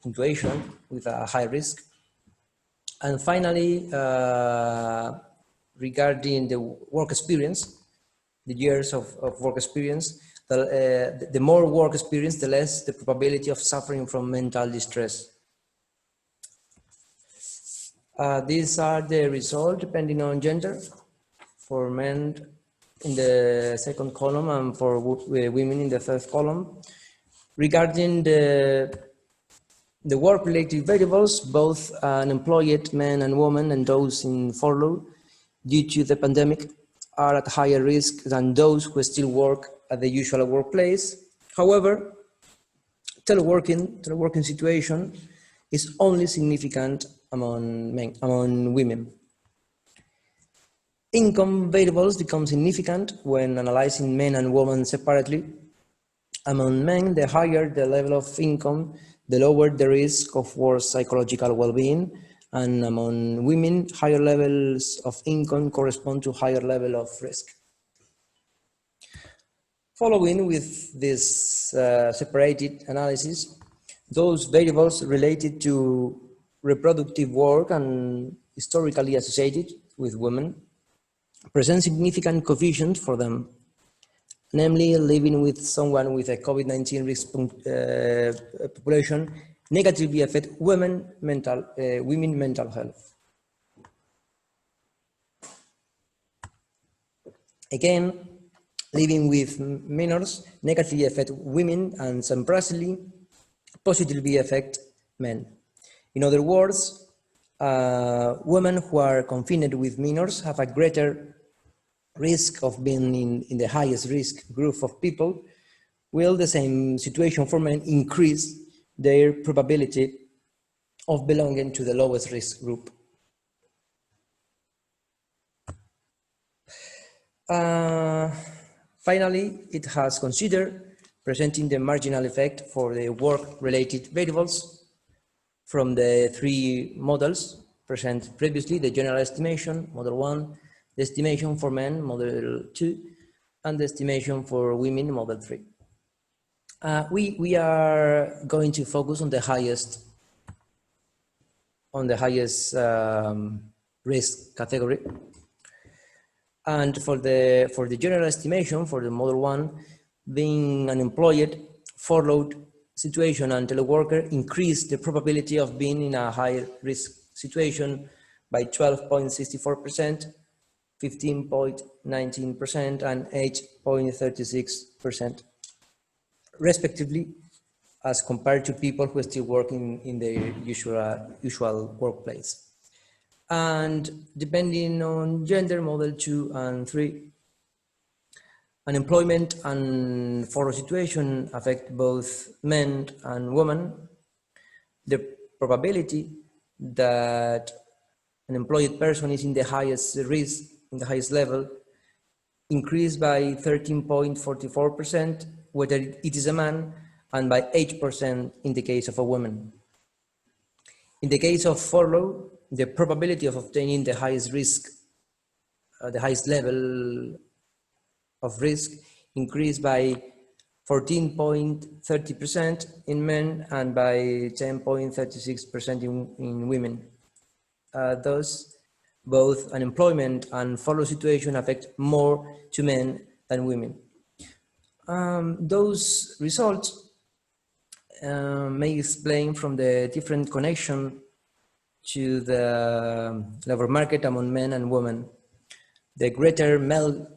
punctuation with a high risk. And finally, regarding the work experience, the years of work experience, the more work experience, the less the probability of suffering from mental distress. These are the results depending on gender. For men in the second column and for women in the third column. Regarding the work-related variables, both unemployed men and women and those in furlough due to the pandemic are at higher risk than those who still work at the usual workplace. However, teleworking situation is only significant among women. Income variables become significant when analyzing men and women separately. Among men, the higher the level of income, the lower the risk of worse psychological well-being, and among women, higher levels of income correspond to higher level of risk. Following with this separated analysis, those variables related to reproductive work and historically associated with women present significant coefficients for them, namely living with someone with a COVID-19 risk population negatively affect women mental health. Again, living with minors negatively affect women and surprisingly positively affect men. In other words, women who are confined with minors have a greater risk of being in the highest risk group of people, will the same situation for men increase their probability of belonging to the lowest risk group. Finally, it has considered presenting the marginal effect for the work-related variables from the three models presented previously: the general estimation, model 1, the estimation for men, model 2, and the estimation for women, model 3. We are going to focus on the highest risk category. And for the general estimation, for the model 1, being unemployed, furloughed situation and teleworker increase the probability of being in a higher risk situation by 12.64%, 15.19%, and 8.36%, respectively, as compared to people who are still working in their usual workplace. And depending on gender, model 2 and 3, unemployment and furlough situation affect both men and women the probability that an employed person is in the highest risk, in the highest level, increased by 13.44%, whether it is a man, and by 8% in the case of a woman. In the case of furlough, the probability of obtaining the highest risk, the highest level of risk, increased by 14.30% in men and by 10.36% in women. Thus, both unemployment and furlough situation affect more to men than women. Those results may explain from the different connection to the labor market among men and women. The greater male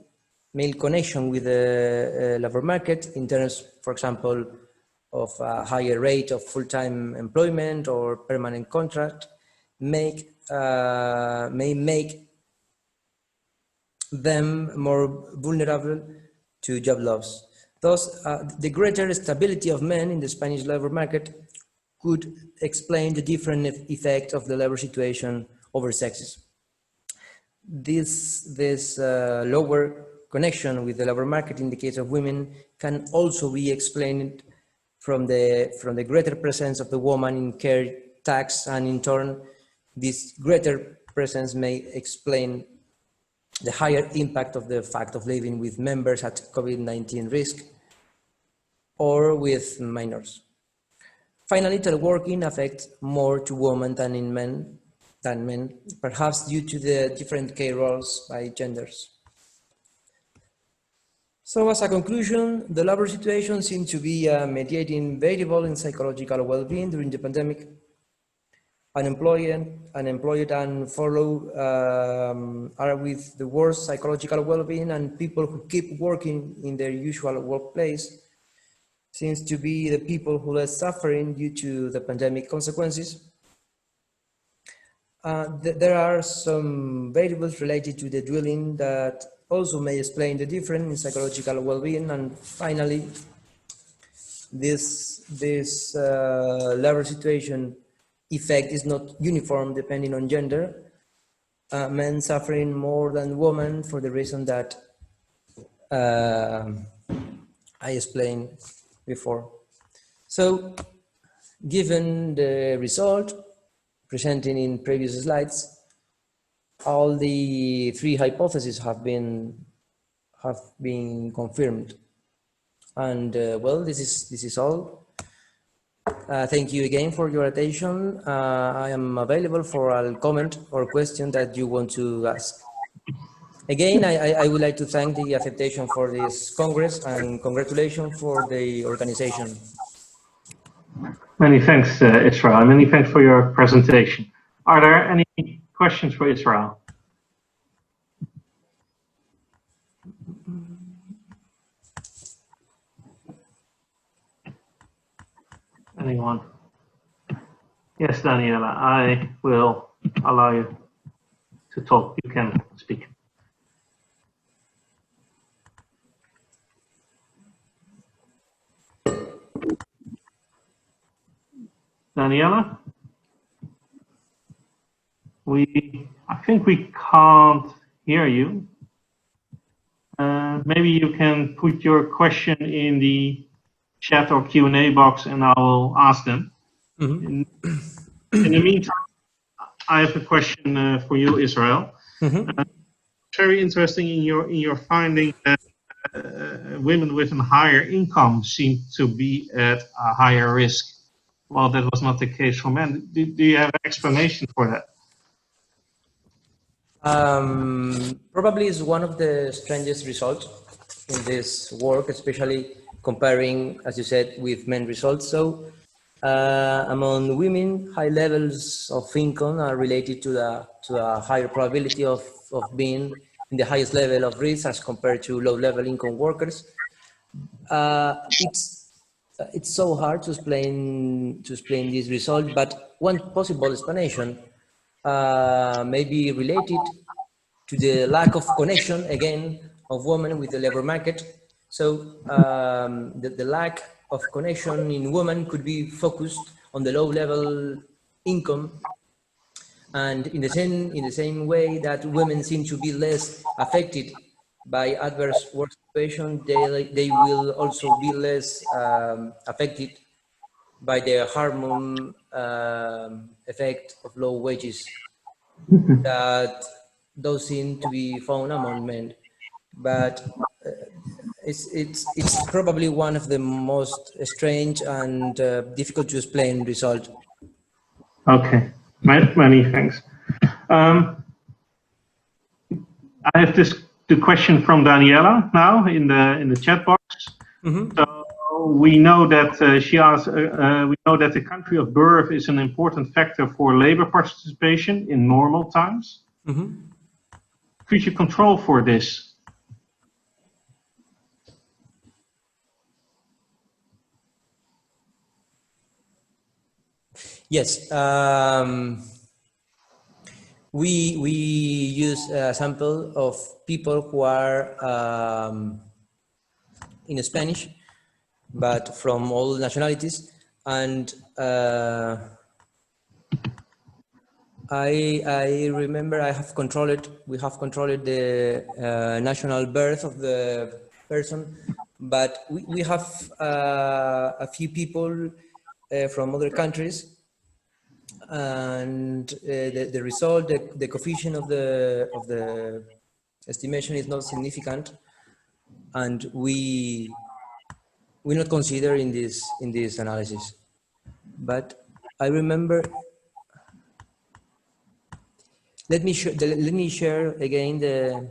connection with the labor market in terms, for example, of a higher rate of full-time employment or permanent contract may make them more vulnerable to job loss. Thus, the greater stability of men in the Spanish labor market could explain the different effect of the labor situation over sexes. This lower connection with the labor market in the case of women can also be explained from the greater presence of the woman in care tax, and in turn, this greater presence may explain the higher impact of the fact of living with members at COVID-19 risk or with minors. Finally, teleworking affects more to women than men, perhaps due to the different care roles by genders. So as a conclusion, the labor situation seems to be a mediating variable in psychological well-being during the pandemic. Unemployed and furlough are with the worst psychological well-being, and people who keep working in their usual workplace seems to be the people who are suffering due to the pandemic consequences. There are some variables related to the dwelling that also may explain the difference in psychological well-being. And finally, this labor situation effect is not uniform depending on gender. Men suffering more than women for the reason that I explained before. So, given the result presented in previous slides, all the three hypotheses have been confirmed. And well, this is all. Thank you again for your attention. I am available for a comment or question that you want to ask. Again, I would like to thank the acceptation for this Congress and congratulations for the organization. Many thanks, Israel. Many thanks for your presentation. Are there any questions for Israel? Anyone? Yes, Daniela, I will allow you to talk. You can speak. Daniela? I think we can't hear you. Maybe you can put your question in the chat or Q&A box and I will ask them. Mm-hmm. In the meantime, I have a question for you, Israel. Mm-hmm. Very interesting in your finding that women with a higher income seem to be at a higher risk. Well, that was not the case for men. Do you have an explanation for that? Probably is one of the strangest results in this work, especially comparing, as you said, with men results. So among women, high levels of income are related to a higher probability of being in the highest level of risk as compared to low-level income workers. It's so hard to explain this result, but one possible explanation may be related to the lack of connection, again, of women with the labor market. So the lack of connection in women could be focused on the low-level income. And in the same way that women seem to be less affected by adverse work situation, they will also be less affected by the hormone effect of low wages that those seem to be found among men. But it's probably one of the most strange and difficult to explain result. Okay, many thanks. I have the question from Daniela now in the chat box. Mm-hmm. So we know that she asked. We know that the country of birth is an important factor for labor participation in normal times. Mm-hmm. Could you control for this? Yes, we use a sample of people who are in Spanish, but from all nationalities, and I remember we have controlled the national birth of the person, but we have a few people from other countries. And the result, the coefficient of the estimation is not significant, and we not consider in this analysis. But I remember. Let me share again the.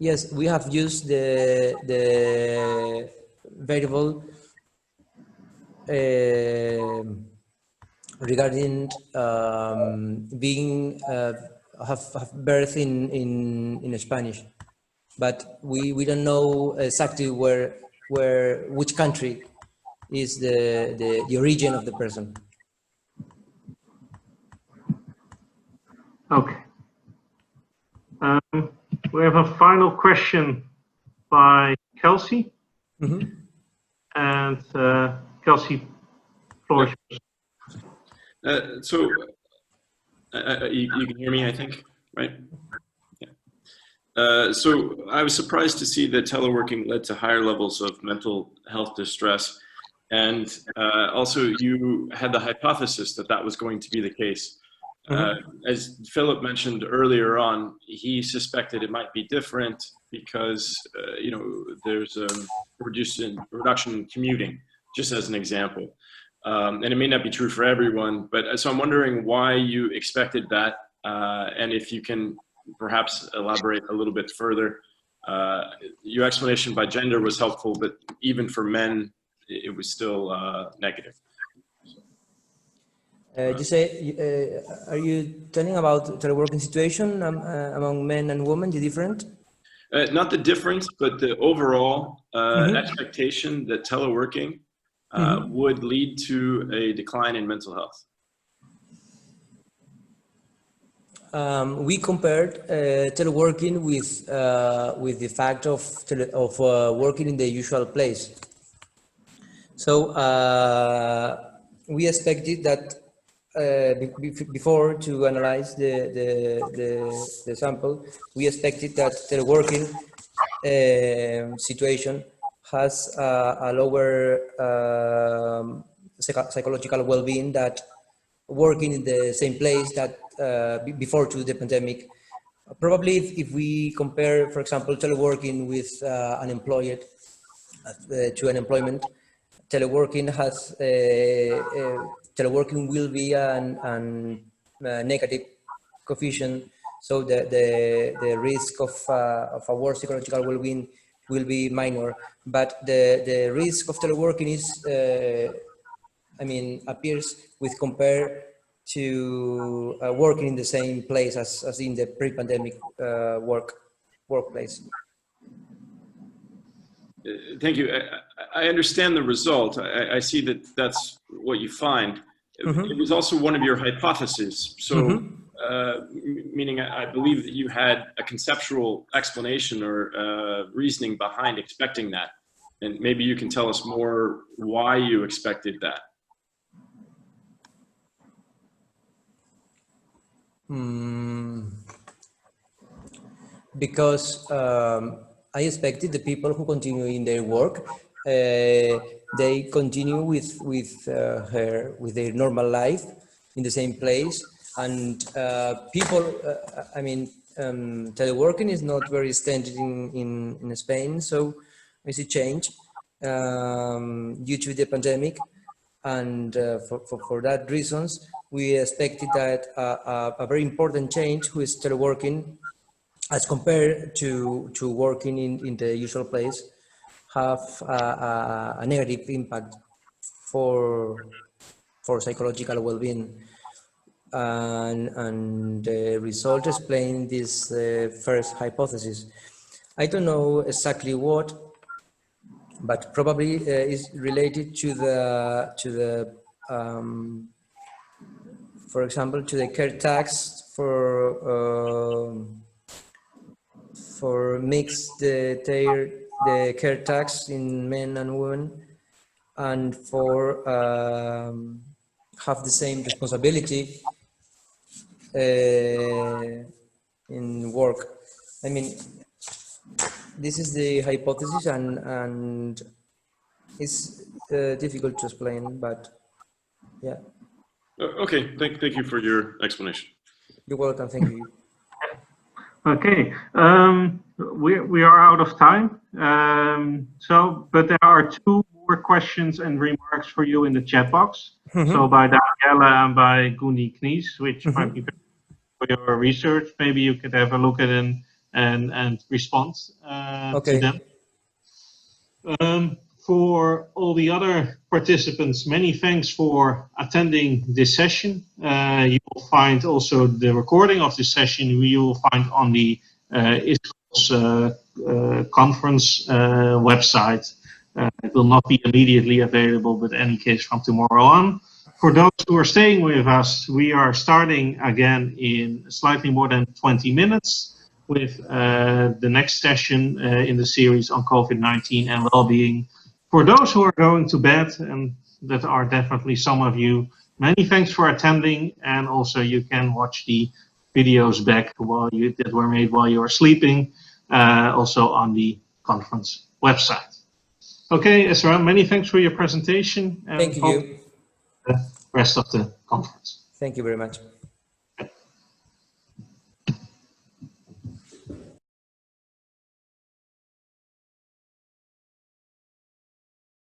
Yes, we have used the variable regarding being have birth in Spanish, but we don't know exactly which country is the origin of the person. Okay. We have a final question by Kelsey. Mm-hmm. And Kelsey, floor is yours. So you can hear me, I think, right? Yeah. So I was surprised to see that teleworking led to higher levels of mental health distress. And also you had the hypothesis that that was going to be the case. As Philip mentioned earlier on, he suspected it might be different because there's a reduction in commuting, just as an example, and it may not be true for everyone. But so I'm wondering why you expected that, and if you can perhaps elaborate a little bit further. Your explanation by gender was helpful, but even for men, it was still negative. You say, are you telling about teleworking situation among men and women, the different? Not the difference, but the overall expectation that teleworking would lead to a decline in mental health. We compared teleworking with the fact of working in the usual place. So we expected that before to analyze the sample, we expected that teleworking situation has a lower psychological well-being that working in the same place that before to the pandemic. Probably if we compare, for example, teleworking with unemployed to unemployment, teleworking has teleworking will be a negative coefficient, so the risk of a worse psychological well-being will be minor. But the risk of teleworking is, appears with compare to working in the same place as in the pre-pandemic work. workplace. Thank you. I understand the result. I see that that's what you find. It was also one of your hypotheses. So, meaning I believe that you had a conceptual explanation or reasoning behind expecting that. And maybe you can tell us more why you expected that. Because I expected the people who continue in their work, they continue with their normal life in the same place, and people. I mean, teleworking is not very standard in Spain, so we see change due to the pandemic, and for that reasons, we expected that a very important change, who is teleworking, as compared to working in the usual place, have a negative impact for psychological well-being, and the result explain this first hypothesis. I don't know exactly what, but probably is related to the for example, to the care tax for mix the care tax in men and women, and for have the same responsibility in work. I mean, this is the hypothesis, and it's difficult to explain, but yeah. Okay, thank you for your explanation. You're welcome, thank you. Okay, we are out of time. But there are two more questions and remarks for you in the chat box. So by Daniela and by Guni Knies, which might be for your research. Maybe you could have a look at them and respond to them. For all the other participants, many thanks for attending this session. You will find also the recording of this session you will find on the ISQOLS conference website. It will not be immediately available, but in any case from tomorrow on. For those who are staying with us, we are starting again in slightly more than 20 minutes with the next session in the series on COVID-19 and well-being. For those who are going to bed, and that are definitely some of you, many thanks for attending, and also you can watch the videos back that were made while you were sleeping, also on the conference website. Okay, Ezra, many thanks for your presentation. And thank you. the rest of the conference. Thank you very much.